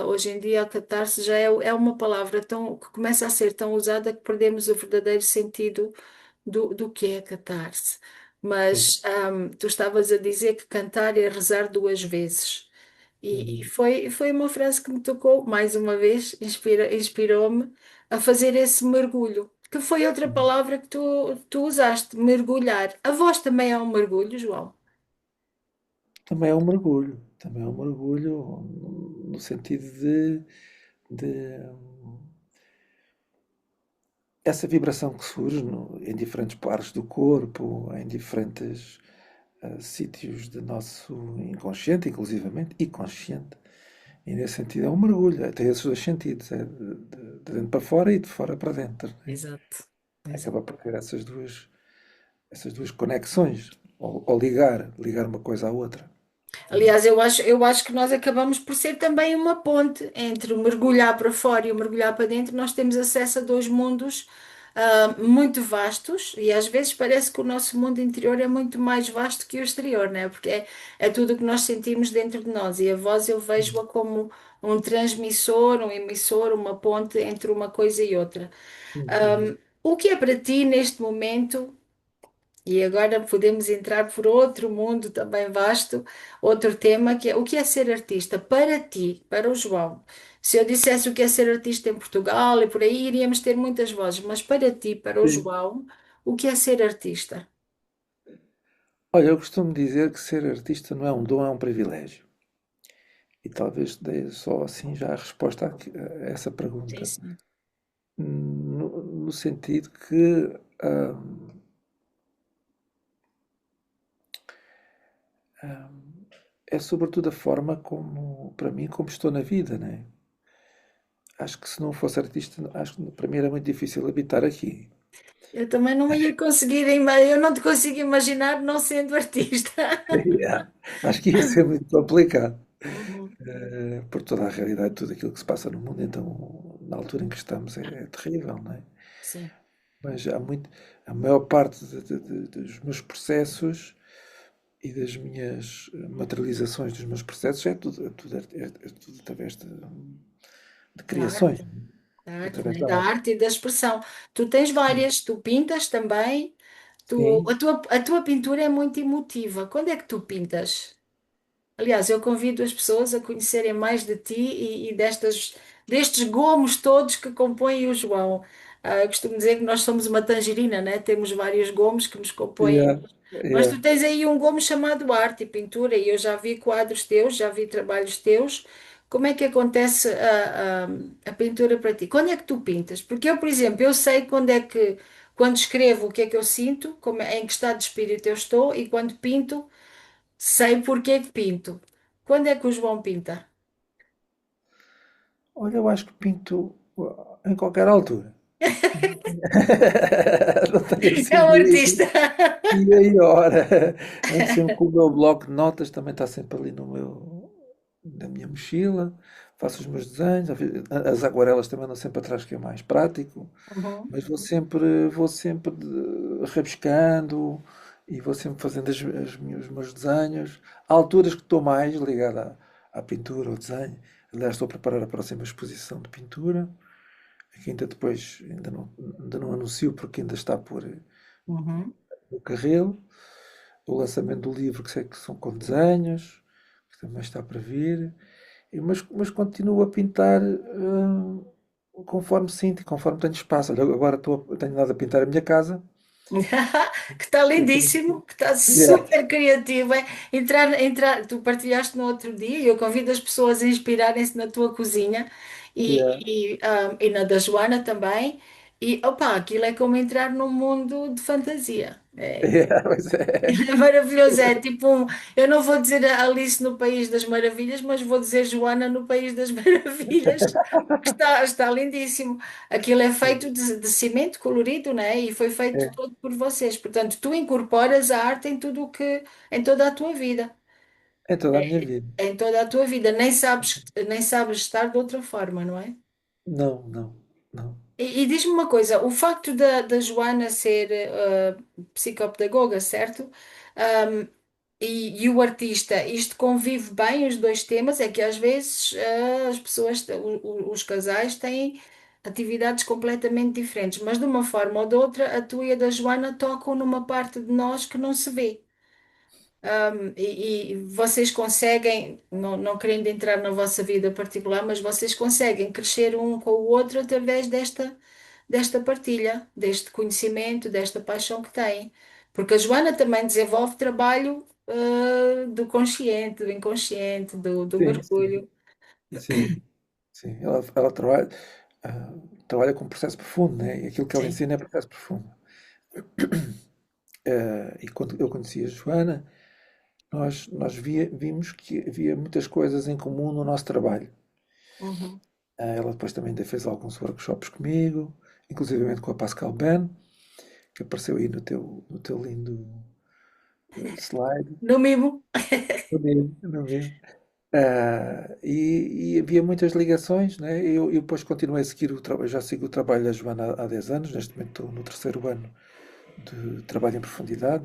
Hoje em dia a catarse já é uma palavra que começa a ser tão usada que perdemos o verdadeiro sentido do que é catarse. Sim. Mas tu estavas a dizer que cantar é rezar duas vezes. E Uhum. foi uma frase que me tocou, mais uma vez, inspirou-me a fazer esse mergulho, que foi outra Uhum. palavra que tu usaste, mergulhar. A voz também é um mergulho, João. Também é um mergulho no sentido de essa vibração que surge em diferentes partes do corpo, em diferentes sítios do nosso inconsciente, inclusivamente, e consciente. E nesse sentido é um mergulho, tem esses dois sentidos, é de dentro para fora e de fora para dentro, né? Exato. Acaba por ter essas duas conexões, ou ligar uma coisa à outra. Aliás, eu acho que nós acabamos por ser também uma ponte entre o mergulhar para fora e o mergulhar para dentro. Nós temos acesso a dois mundos, muito vastos e às vezes parece que o nosso mundo interior é muito mais vasto que o exterior, né? Porque é tudo o que nós sentimos dentro de nós e a voz eu vejo-a como um transmissor, um emissor, uma ponte entre uma coisa e outra. Uhum. O que é para ti neste momento? E agora podemos entrar por outro mundo também vasto, outro tema, que é o que é ser artista para ti, para o João. Se eu dissesse o que é ser artista em Portugal e por aí, iríamos ter muitas vozes, mas para ti, para o Sim. João, o que é ser artista? Olha, eu costumo dizer que ser artista não é um dom, é um privilégio. E talvez dê só assim já a resposta a essa Sim, pergunta. sim. No sentido que é sobretudo a forma como, para mim, como estou na vida, né? Acho que se não fosse artista, acho que para mim era muito difícil habitar aqui. Eu também não ia conseguir, eu não te consigo imaginar não sendo artista. Yeah. Acho que ia ser muito complicado, Uhum. por toda a realidade, tudo aquilo que se passa no mundo, então, na altura em que estamos, é terrível, não é? Sim. Mas a maior parte dos meus processos. e das minhas materializações dos meus processos é tudo através de Da criações, arte, da arte, através né? da Da arte. arte e da expressão. Tu tens Sim, várias, tu pintas também. sim. A tua pintura é muito emotiva. Quando é que tu pintas? Aliás, eu convido as pessoas a conhecerem mais de ti e destes gomos todos que compõem o João. Eu costumo dizer que nós somos uma tangerina, né? Temos vários gomos que nos compõem. Yeah, Mas yeah. tu tens aí um gomo chamado arte e pintura, e eu já vi quadros teus, já vi trabalhos teus. Como é que acontece a pintura para ti? Quando é que tu pintas? Porque eu, por exemplo, eu sei quando escrevo, o que é que eu sinto, em que estado de espírito eu estou, e quando pinto, sei porque é que pinto. Quando é que o João pinta? Olha, eu acho que pinto em qualquer altura. Não tenho É assim um dia, artista. dia e hora. Ando sempre com o meu bloco de notas, também está sempre ali no meu, na minha mochila. Faço os meus desenhos, as aguarelas também andam sempre atrás, que é mais prático. Uhum. Mas vou sempre rabiscando e vou sempre fazendo os meus desenhos. Há alturas que estou mais ligado à pintura, ao desenho. Aliás, estou a preparar a próxima exposição de pintura, que ainda depois ainda não anuncio porque ainda está Uhum. no carril. O lançamento do livro, que sei que são com desenhos, que também está para vir. Mas continuo a pintar conforme sinto e conforme tenho espaço. Olha, agora tenho nada a pintar a minha casa. Que está Eu tenho- lindíssimo, que está Yeah, super criativo. É? Tu partilhaste no outro dia e eu convido as pessoas a inspirarem-se na tua cozinha yeah, e na da Joana também. E opa, aquilo é como entrar num mundo de fantasia. yeah, pois é. É maravilhoso, é tipo eu não vou dizer Alice no País das Maravilhas, mas vou dizer Joana no País das Maravilhas, que está lindíssimo. Aquilo é feito de cimento colorido, né? E foi feito É, todo por vocês. Portanto, tu incorporas a arte em toda a tua vida, é toda a minha vida. em toda a tua vida. Nem sabes estar de outra forma, não é? Não, não, não. E diz-me uma coisa, o facto da Joana ser psicopedagoga, certo? E o artista, isto convive bem os dois temas, é que às vezes as pessoas, os casais têm atividades completamente diferentes, mas de uma forma ou de outra, a tua e a da Joana tocam numa parte de nós que não se vê. E vocês conseguem, não querendo entrar na vossa vida particular, mas vocês conseguem crescer um com o outro através desta partilha, deste conhecimento, desta paixão que têm. Porque a Joana também desenvolve trabalho, do consciente, do inconsciente, do Sim, sim, mergulho. sim, sim. Ela ah, trabalha com processo profundo, né? E aquilo que ela Sim. ensina é processo profundo. E quando eu conheci a Joana, nós vimos que havia muitas coisas em comum no nosso trabalho. Uhum. Ela depois também ainda fez alguns workshops comigo, inclusivamente com a Pascal Ben, que apareceu aí no teu lindo slide. No mimo. No mesmo, no mesmo. E havia muitas ligações, né? Eu depois continuei a seguir o trabalho, já sigo o trabalho da Joana há 10 anos, neste momento estou no terceiro ano de trabalho em profundidade,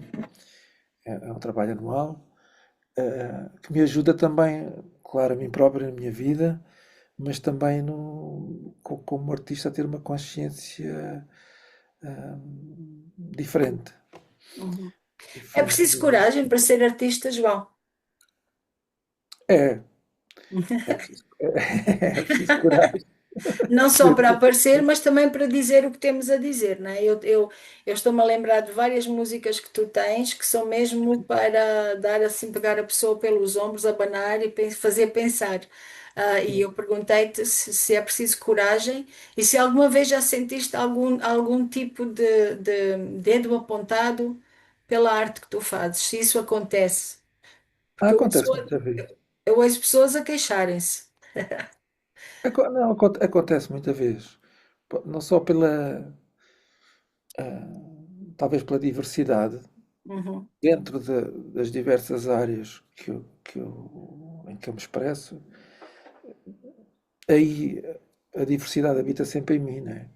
é um trabalho anual, que me ajuda também, claro, a mim próprio na minha vida, mas também como artista a ter uma consciência ah, diferente, Uhum. É diferente preciso de... coragem para ser artista, João. É, é preciso, é preciso coragem. Não só para aparecer, mas também para dizer o que temos a dizer, né? Eu estou-me a lembrar de várias músicas que tu tens que são mesmo para dar assim, pegar a pessoa pelos ombros, abanar e fazer pensar. E eu perguntei-te se é preciso coragem e se alguma vez já sentiste algum tipo de dedo apontado pela arte que tu fazes, se isso acontece. Porque Acontece muita vez. eu ouço pessoas a queixarem-se. Não, acontece muita vez. Não só talvez pela diversidade Uhum, dentro das diversas áreas em que eu me expresso, aí a diversidade habita sempre em mim, né?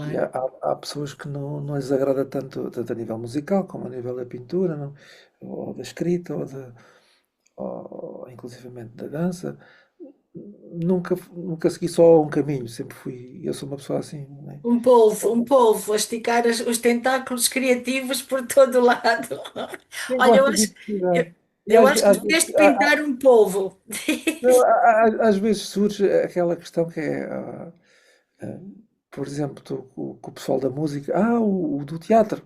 E Claro. há pessoas que não lhes agrada tanto a nível musical como a nível da pintura, não? Ou da escrita, ou inclusivamente da dança. Nunca segui só um caminho, sempre fui. Eu sou uma pessoa assim, né? Um polvo, a esticar os tentáculos criativos por todo lado. Eu Olha, gosto de eu, diversidade. E eu às, acho que às devias vezes, de pintar um polvo. às vezes surge aquela questão que é, ah, por exemplo, estou com o pessoal da música, o do teatro,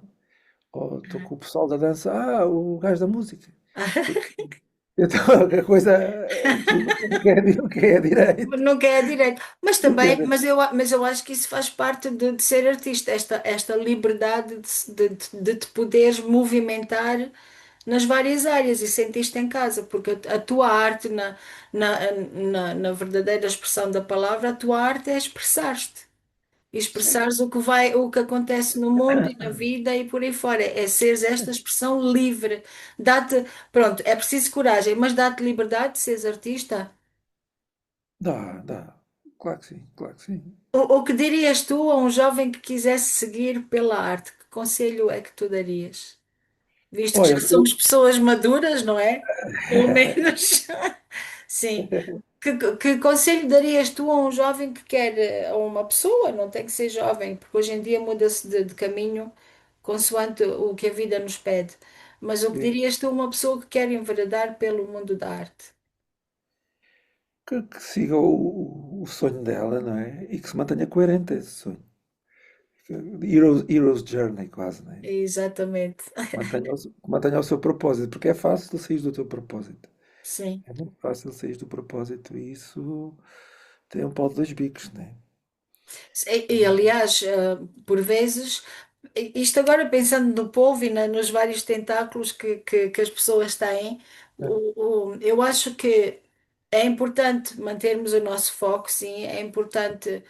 ou estou com o pessoal da dança, o gajo da música. Porque então a coisa nunca é direito. Nunca é direito. Mas Nunca é também, direito. mas eu acho que isso faz parte de ser artista, esta liberdade de te poderes movimentar nas várias áreas e sentir-te em casa, porque a tua arte, na verdadeira expressão da palavra, a tua arte é expressar-te. E Sim. expressares o que acontece no mundo e na vida e por aí fora. É seres esta expressão livre. Dá-te, pronto, é preciso coragem, mas dá-te liberdade de seres artista. Dá. Claro que sim, claro que sim. O que dirias tu a um jovem que quisesse seguir pela arte? Que conselho é que tu darias? Visto que já Olha, somos pessoas maduras, não é? Pelo menos. Sim. Que conselho darias tu a um jovem que quer, a uma pessoa, não tem que ser jovem, porque hoje em dia muda-se de caminho consoante o que a vida nos pede. Mas o que sim, dirias tu a uma pessoa que quer enveredar pelo mundo da arte? que siga o sonho dela, não é? E que se mantenha coerente a esse sonho. Hero's Journey, quase, não é? Exatamente. Mantenha o seu propósito, porque é fácil sair do teu propósito. Sim. É muito fácil sair do propósito e isso tem um pau de dois bicos, não é? Aliás, por vezes, isto agora pensando no polvo e nos vários tentáculos que as pessoas têm, eu acho que é importante mantermos o nosso foco, sim, é importante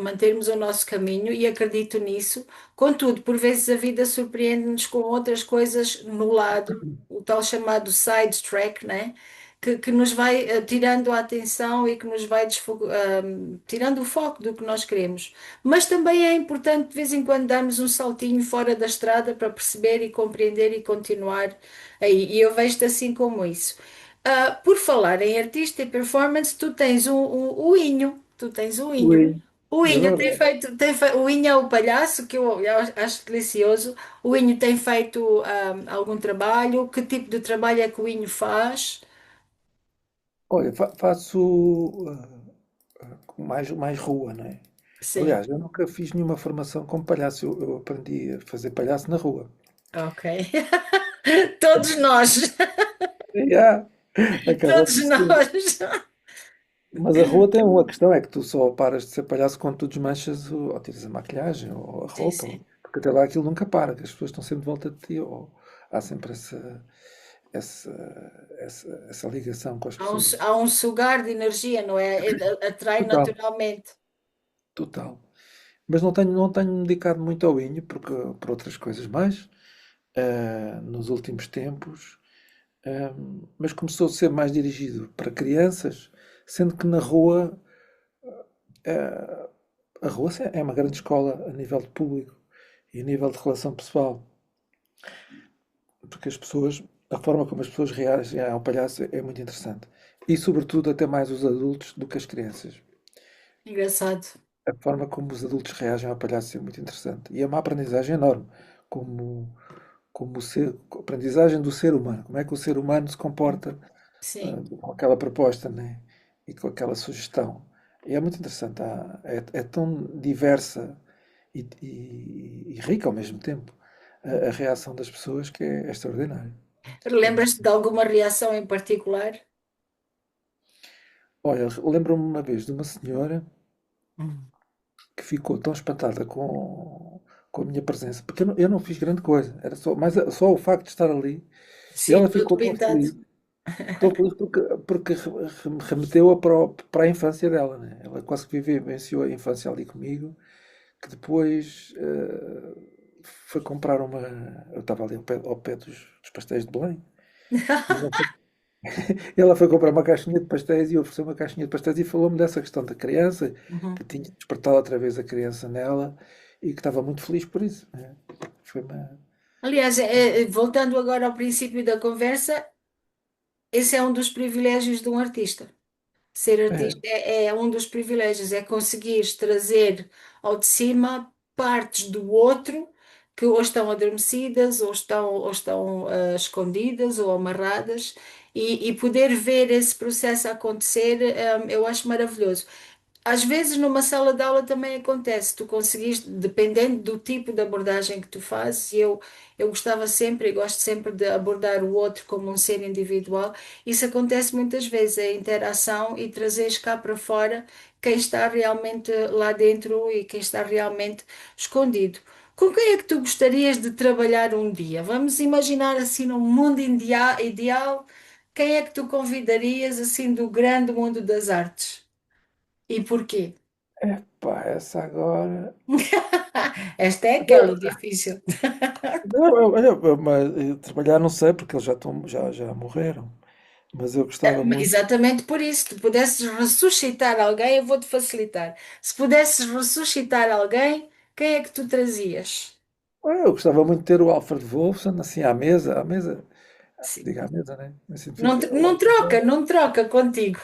mantermos o nosso caminho e acredito nisso. Contudo, por vezes a vida surpreende-nos com outras coisas no lado, o tal chamado sidetrack, né? Que nos vai tirando a atenção e que nos vai tirando o foco do que nós queremos. Mas também é importante de vez em quando darmos um saltinho fora da estrada para perceber e compreender e continuar aí. E eu vejo-te assim como isso. Por falar em artista e performance, tu tens o Inho. Tu tens o Inho. Ui, O é Inho verdade. o Inho é o palhaço, que eu acho delicioso. O Inho tem feito algum trabalho? Que tipo de trabalho é que o Inho faz? Olha, faço mais rua, não é? Sim, Aliás, eu nunca fiz nenhuma formação como palhaço. Eu aprendi a fazer palhaço na rua. ok. Todos nós, Yeah, acaba todos por ser. nós. Mas a rua tem uma questão, é que tu só paras de ser palhaço quando tu desmanchas ou tiras a maquilhagem ou a Sim, roupa, sim. porque até lá aquilo nunca para, que as pessoas estão sempre de volta de ti, ou há sempre essa, essa ligação com as pessoas. Há um sugar de energia, não é? Atrai Total, naturalmente. total. Mas não tenho me dedicado muito ao vinho, porque por outras coisas mais, nos últimos tempos, mas começou a ser mais dirigido para crianças, sendo que na rua, eh, a rua é uma grande escola a nível de público e a nível de relação pessoal, porque a forma como as pessoas reagem ao palhaço é muito interessante. E sobretudo até mais os adultos do que as crianças. Engraçado. A forma como os adultos reagem ao palhaço é muito interessante. E é uma aprendizagem enorme, como, a aprendizagem do ser humano. Como é que o ser humano se comporta Sim. com aquela proposta, né? E com aquela sugestão. E é muito interessante. É tão diversa e rica ao mesmo tempo a reação das pessoas que é extraordinário. É muito... Lembras-te de alguma reação em particular? Olha, lembro-me uma vez de uma senhora Hum. que ficou tão espantada com a minha presença, porque eu não fiz grande coisa, era só o facto de estar ali, e Sim, ela todo ficou pintado. tão feliz porque me remeteu-a para a infância dela, né? Ela quase que vivenciou a infância ali comigo, que depois foi comprar uma. Eu estava ali ao pé dos pastéis de Belém, Ela foi comprar uma caixinha de pastéis e ofereceu uma caixinha de pastéis e falou-me dessa questão da criança, que Uhum. tinha despertado outra vez a criança nela e que estava muito feliz por isso. Foi uma. Aliás, voltando agora ao princípio da conversa, esse é um dos privilégios de um artista. Ser É, artista é um dos privilégios, é conseguir trazer ao de cima partes do outro que ou estão adormecidas, ou estão escondidas ou amarradas, e poder ver esse processo acontecer, eu acho maravilhoso. Às vezes numa sala de aula também acontece, tu conseguiste, dependendo do tipo de abordagem que tu fazes, e eu gostava sempre e gosto sempre de abordar o outro como um ser individual. Isso acontece muitas vezes, a interação e trazeres cá para fora quem está realmente lá dentro e quem está realmente escondido. Com quem é que tu gostarias de trabalhar um dia? Vamos imaginar assim num mundo ideal, quem é que tu convidarias assim do grande mundo das artes? E porquê? epá, essa agora. Esta é aquela Não, difícil. não, mas trabalhar não sei, porque eles já morreram. Mas eu gostava muito. Exatamente por isso. Se tu pudesses ressuscitar alguém, eu vou-te facilitar. Se pudesses ressuscitar alguém, quem é que tu trazias? Eu gostava muito de ter o Alfred Wolfson assim à mesa, Sim. diga à mesa, né? Assim, Não, o não Alfred troca, Wolfson, não troca contigo.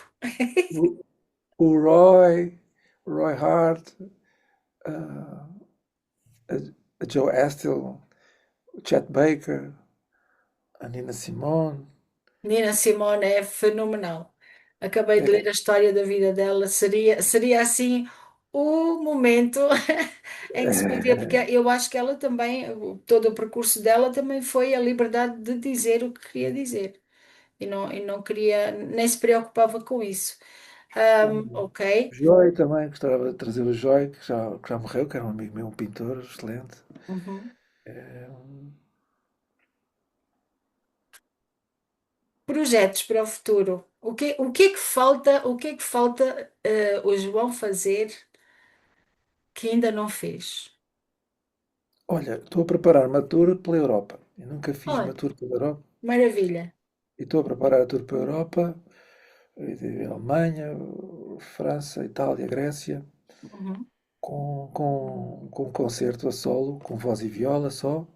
o Roy Hart, ah, a, a Joe Astle, o Chet Baker, a Nina Simone. Nina Simone é fenomenal. Acabei de ler É, a história da vida dela. Seria assim o momento em que se podia, porque é, eu acho que ela também, todo o percurso dela também foi a liberdade de dizer o que queria dizer. E não queria, nem se preocupava com isso. o Ok. Joy também, gostava de trazer o Joy, que já morreu, que era um amigo meu, um pintor excelente. Uhum. É, Projetos para o futuro. O que é que falta, o João fazer que ainda não fez? olha, estou a preparar uma tour pela Europa. Eu nunca fiz Olha, uma tour pela Europa. maravilha. E estou a preparar a tour pela Europa, Alemanha, França, Itália, Grécia, Uhum. com um concerto a solo, com voz e viola só,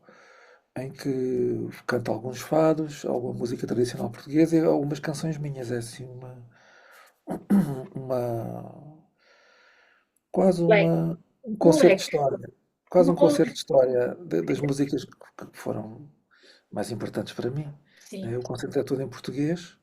em que canto alguns fados, alguma música tradicional portuguesa e algumas canções minhas. É assim uma quase Bem, um um concerto de leque. história. Quase um Um concerto de leque. história das músicas que foram mais importantes para mim. Sim. O concerto é todo em português,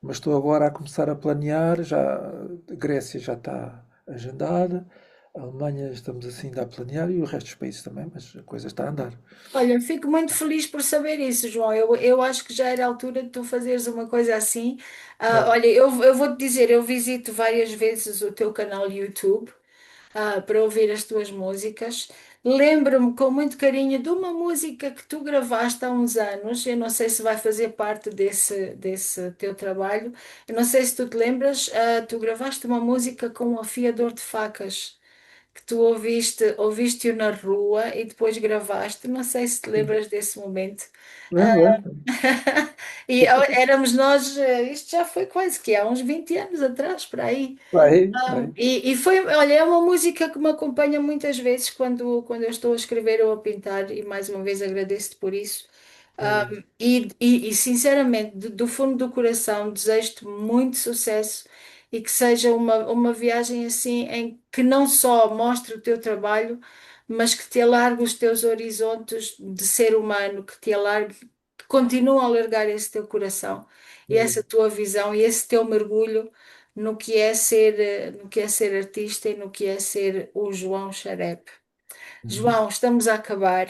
mas estou agora a começar a planear. Já a Grécia já está agendada, a Alemanha estamos assim ainda a planear e o resto dos países também, mas a coisa está a andar. Olha, fico muito feliz por saber isso, João. Eu acho que já era a altura de tu fazeres uma coisa assim. É, Olha, eu vou-te dizer, eu visito várias vezes o teu canal YouTube, para ouvir as tuas músicas. Lembro-me com muito carinho de uma música que tu gravaste há uns anos. Eu não sei se vai fazer parte desse teu trabalho. Eu não sei se tu te lembras, tu gravaste uma música com um afiador de facas que tu ouviste-o na rua e depois gravaste. Não sei se te sim. lembras desse momento. Lembro, lembro. E éramos nós, isto já foi quase que há uns 20 anos atrás, por aí. Vai. E foi, olha, é uma música que me acompanha muitas vezes quando eu estou a escrever ou a pintar, e mais uma vez agradeço-te por isso. É, E, sinceramente, do fundo do coração, desejo-te muito sucesso e que seja uma viagem assim em que não só mostre o teu trabalho, mas que te alargue os teus horizontes de ser humano, que te alargue, que continue a alargar esse teu coração e essa é. tua visão e esse teu mergulho no que é ser artista e no que é ser o João Xarepe. Uhum. João, estamos a acabar.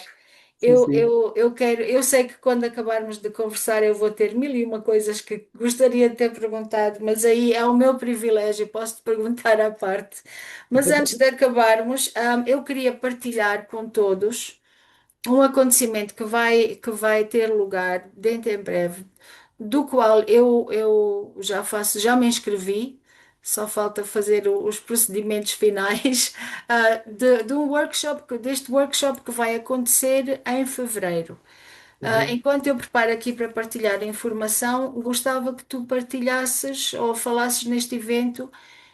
Sim, Eu, sim. eu, eu quero, eu sei que quando acabarmos de conversar eu vou ter mil e uma coisas que gostaria de ter perguntado, mas aí é o meu privilégio, posso te perguntar à parte. Mas antes de acabarmos, eu queria partilhar com todos um acontecimento que vai ter lugar dentro em breve, do qual eu já me inscrevi, só falta fazer os procedimentos finais, deste workshop que vai acontecer em fevereiro. Uhum. Enquanto eu preparo aqui para partilhar a informação, gostava que tu partilhasses ou falasses neste evento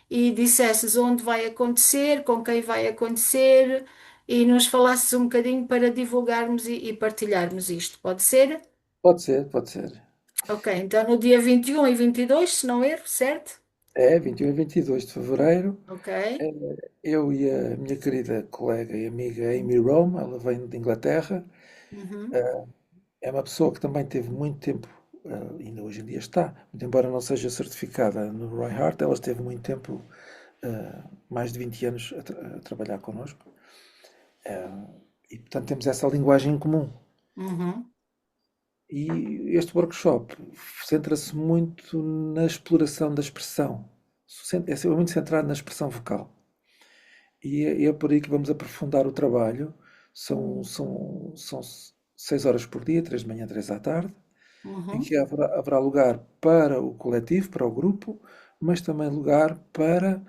e dissesses onde vai acontecer, com quem vai acontecer e nos falasses um bocadinho para divulgarmos e partilharmos isto. Pode ser? Pode ser, pode ser. Ok, então no dia 21 e 22, se não erro, certo? É 21 e 22 de fevereiro. Ok. Eu e a minha querida colega e amiga Amy Rome, ela vem de Inglaterra. Uhum. É uma pessoa que também teve muito tempo, ainda hoje em dia está, muito embora não seja certificada no Roy Hart, ela esteve muito tempo, mais de 20 anos, a trabalhar connosco. E, portanto, temos essa linguagem em comum. Uhum. E este workshop centra-se muito na exploração da expressão. É sempre muito centrado na expressão vocal. E é por aí que vamos aprofundar o trabalho. São 6 horas por dia, 3 de manhã, 3 à tarde, em Uhum. que haverá lugar para o coletivo, para o grupo, mas também lugar para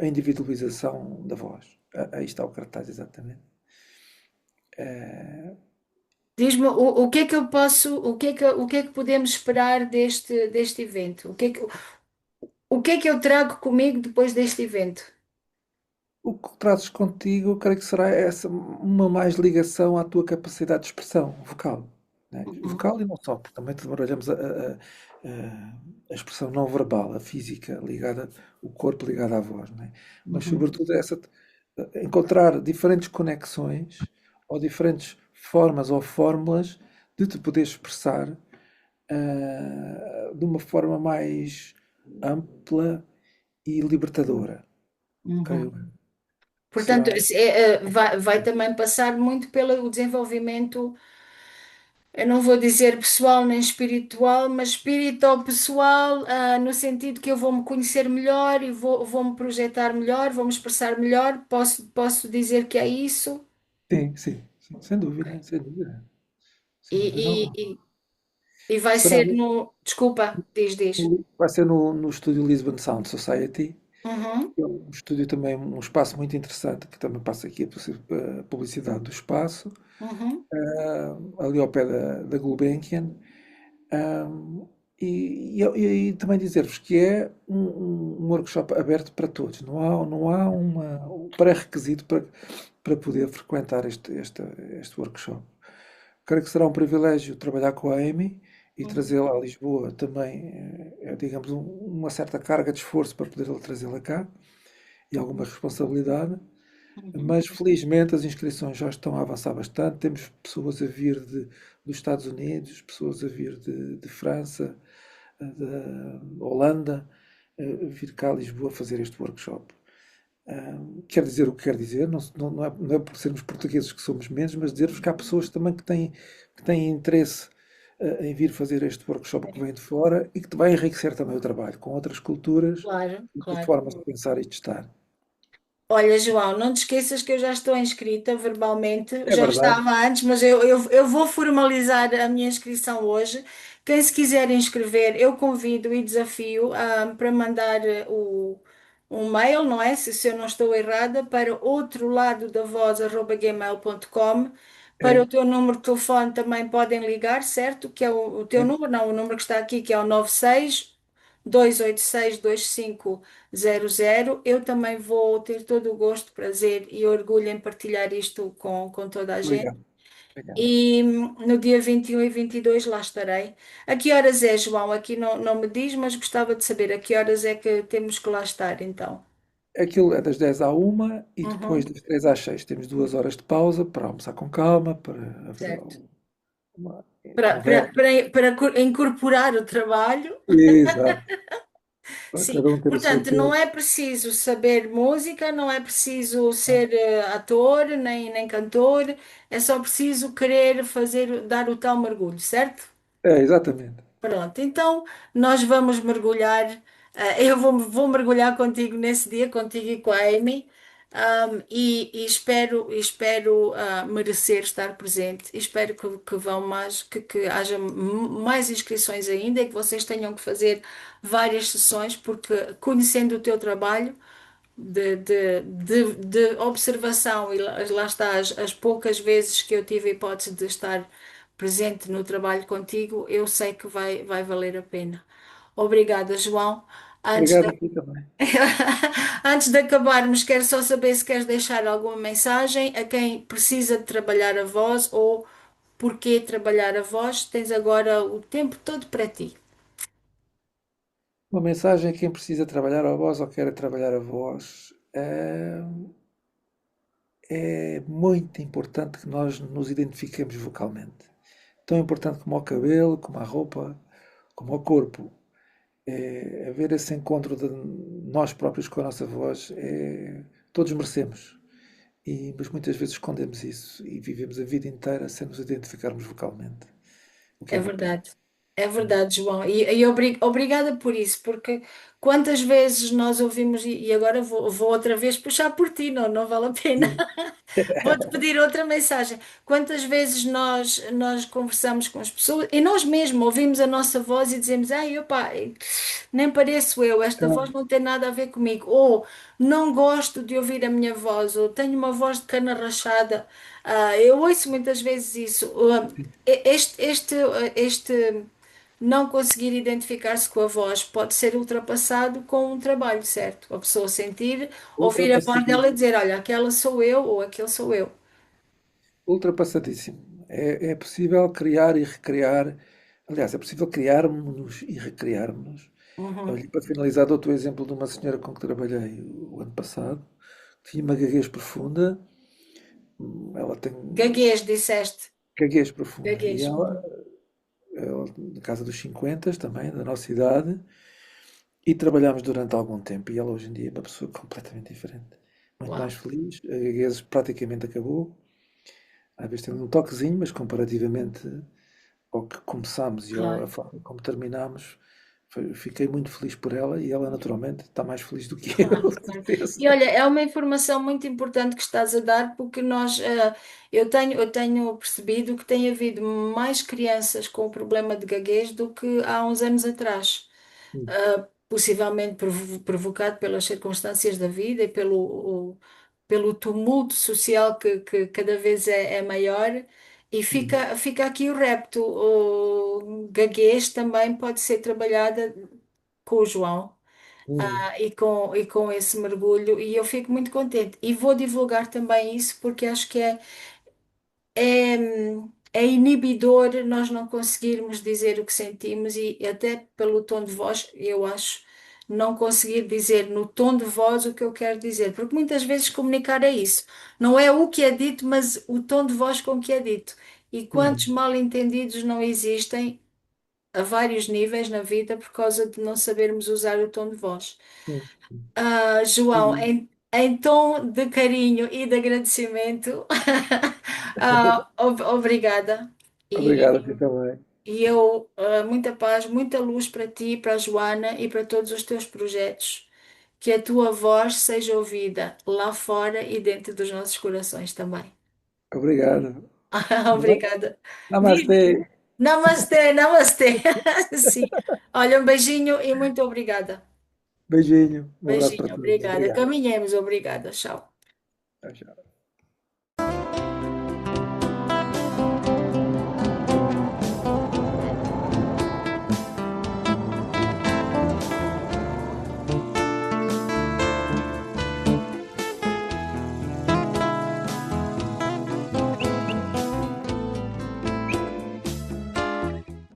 a individualização da voz. Aí está o cartaz, exatamente. Diz-me o que é que eu posso, o que é que podemos esperar deste evento? O que é que eu trago comigo depois deste evento? O que trazes contigo, eu creio que será essa uma mais ligação à tua capacidade de expressão vocal, né? Uhum. Vocal e não só, porque também trabalhamos a expressão não verbal, a física ligada, o corpo ligado à voz, né? Mas Uhum. sobretudo encontrar diferentes conexões ou diferentes formas ou fórmulas de te poder expressar de uma forma mais ampla e libertadora, creio. Uhum. Portanto, Será. vai também passar muito pelo desenvolvimento, eu não vou dizer pessoal nem espiritual, mas espiritual pessoal, no sentido que eu vou me conhecer melhor e vou me projetar melhor, vou me expressar melhor. Posso dizer que é isso? Sim, sim, sim, Ok. sem E, dúvida e, alguma. e, e vai Será ser no. Desculpa, diz. vai ser no estúdio Lisbon Sound Society, Uhum, que é um estúdio também, um espaço muito interessante, que também passa aqui a publicidade do espaço, uhum, ali ao pé da Gulbenkian. Ah, e também dizer-vos que é um workshop aberto para todos, não há um pré-requisito para poder frequentar este workshop. Creio que será um privilégio trabalhar com a Amy e uhum, trazê-la a Lisboa também, digamos, uma certa carga de esforço para poder trazê-la cá e alguma responsabilidade, uhum. mas felizmente as inscrições já estão a avançar bastante. Temos pessoas a vir dos Estados Unidos, pessoas a vir de França, da Holanda, a vir cá a Lisboa fazer este workshop. Quer dizer o que quer dizer, não é por sermos portugueses que somos menos, mas dizer-vos que há pessoas também que têm interesse em vir fazer este workshop que vem de fora e que te vai enriquecer também o trabalho com outras culturas Claro, e de claro. formas de pensar e de estar. Olha, João, não te esqueças que eu já estou inscrita verbalmente, É já verdade. estava antes, mas eu vou formalizar a minha inscrição hoje. Quem se quiser inscrever, eu convido e desafio para mandar um mail, não é? Se eu não estou errada, para outro lado da voz@gmail.com. Para É, o teu número de telefone também podem ligar, certo? Que é o teu é. número, não, o número que está aqui, que é o 96 286 2500. Eu também vou ter todo o gosto, prazer e orgulho em partilhar isto com toda a gente. Obrigado. Obrigado. E no dia 21 e 22 lá estarei. A que horas é, João? Aqui não me diz, mas gostava de saber a que horas é que temos que lá estar, então. Aquilo é das 10 à 1 e depois Uhum, das 3 às 6 temos 2 horas de pausa para almoçar com calma, para haver certo. uma Para, conversa. incorporar o trabalho. Exato. Para Sim, cada um ter o seu portanto, não tempo. é preciso saber música, não é preciso ser ator, nem cantor, é só preciso querer fazer, dar o tal mergulho, certo? Exatamente. Pronto, então nós vamos mergulhar, eu vou mergulhar contigo nesse dia, contigo e com a Amy, e espero merecer estar presente, espero que vão mais, que haja mais inscrições ainda e que vocês tenham que fazer várias sessões, porque conhecendo o teu trabalho de observação, e lá está as poucas vezes que eu tive a hipótese de estar presente no trabalho contigo, eu sei que vai valer a pena. Obrigada, João. Antes Obrigado de, a ti também. antes de acabarmos, quero só saber se queres deixar alguma mensagem a quem precisa de trabalhar a voz ou porquê trabalhar a voz. Tens agora o tempo todo para ti. Uma mensagem a quem precisa trabalhar a voz ou quer trabalhar a voz. É muito importante que nós nos identifiquemos vocalmente. Tão importante como o cabelo, como a roupa, como o corpo. É haver esse encontro de nós próprios com a nossa voz. Todos merecemos. Mas muitas vezes escondemos isso e vivemos a vida inteira sem nos identificarmos vocalmente. O que é É uma pena. verdade. É verdade, João. Obrigada por isso, porque quantas vezes nós ouvimos, e agora vou outra vez puxar por ti, não vale a pena. Sim. Vou-te pedir outra mensagem. Quantas vezes nós conversamos com as pessoas e nós mesmos ouvimos a nossa voz e dizemos: Ai, opa, nem pareço eu, esta voz Então, não tem nada a ver comigo. Ou não gosto de ouvir a minha voz, ou tenho uma voz de cana rachada. Eu ouço muitas vezes isso. Este não conseguir identificar-se com a voz pode ser ultrapassado com um trabalho, certo? A pessoa sentir, ouvir a voz dela e ultrapassadíssimo. dizer: Olha, aquela sou eu ou aquele sou eu. Ultrapassadíssimo. É possível criar e recriar. Aliás, é possível criarmos-nos e recriarmos. Uhum. Olha, para finalizar, dou-te o exemplo de uma senhora com que trabalhei o ano passado. Tinha uma gaguez profunda. Ela tem Gaguez, disseste. gaguez profunda. E Gaguez. Uhum. ela na casa dos 50 também, da nossa idade. E trabalhámos durante algum tempo. E ela hoje em dia é uma pessoa completamente diferente. Muito mais Uau. feliz. A gaguez praticamente acabou. Às vezes tem um toquezinho, mas comparativamente ao que começámos e à Claro. forma como terminámos, fiquei muito feliz por ela e ela naturalmente está mais feliz do que eu, Claro, de claro. certeza. E olha, é uma informação muito importante que estás a dar, porque eu tenho percebido que tem havido mais crianças com problema de gaguez do que há uns anos atrás. Hum, Possivelmente provocado pelas circunstâncias da vida e pelo tumulto social que cada vez é maior. E hum, fica aqui o repto. O gaguez também pode ser trabalhada com o João. hum, E com esse mergulho, e eu fico muito contente. E vou divulgar também isso porque acho que é, é inibidor nós não conseguirmos dizer o que sentimos e até pelo tom de voz, eu acho, não conseguir dizer no tom de voz o que eu quero dizer, porque muitas vezes comunicar é isso. Não é o que é dito, mas o tom de voz com que é dito. E quantos hum, mal-entendidos não existem a vários níveis na vida por causa de não sabermos usar o tom de voz. hum. João, Hum. em tom de carinho e de agradecimento, obrigada. Obrigado a E, ti também. muita paz, muita luz para ti, para a Joana e para todos os teus projetos. Que a tua voz seja ouvida lá fora e dentro dos nossos corações também. Obrigado. Obrigada. Namastê. Diz- Namastê, namastê. Sim. Olha, um beijinho e muito obrigada. Beijinho. Um abraço para Beijinho, todos. obrigada. Obrigado. Caminhemos, obrigada. Tchau. Tchau, tchau.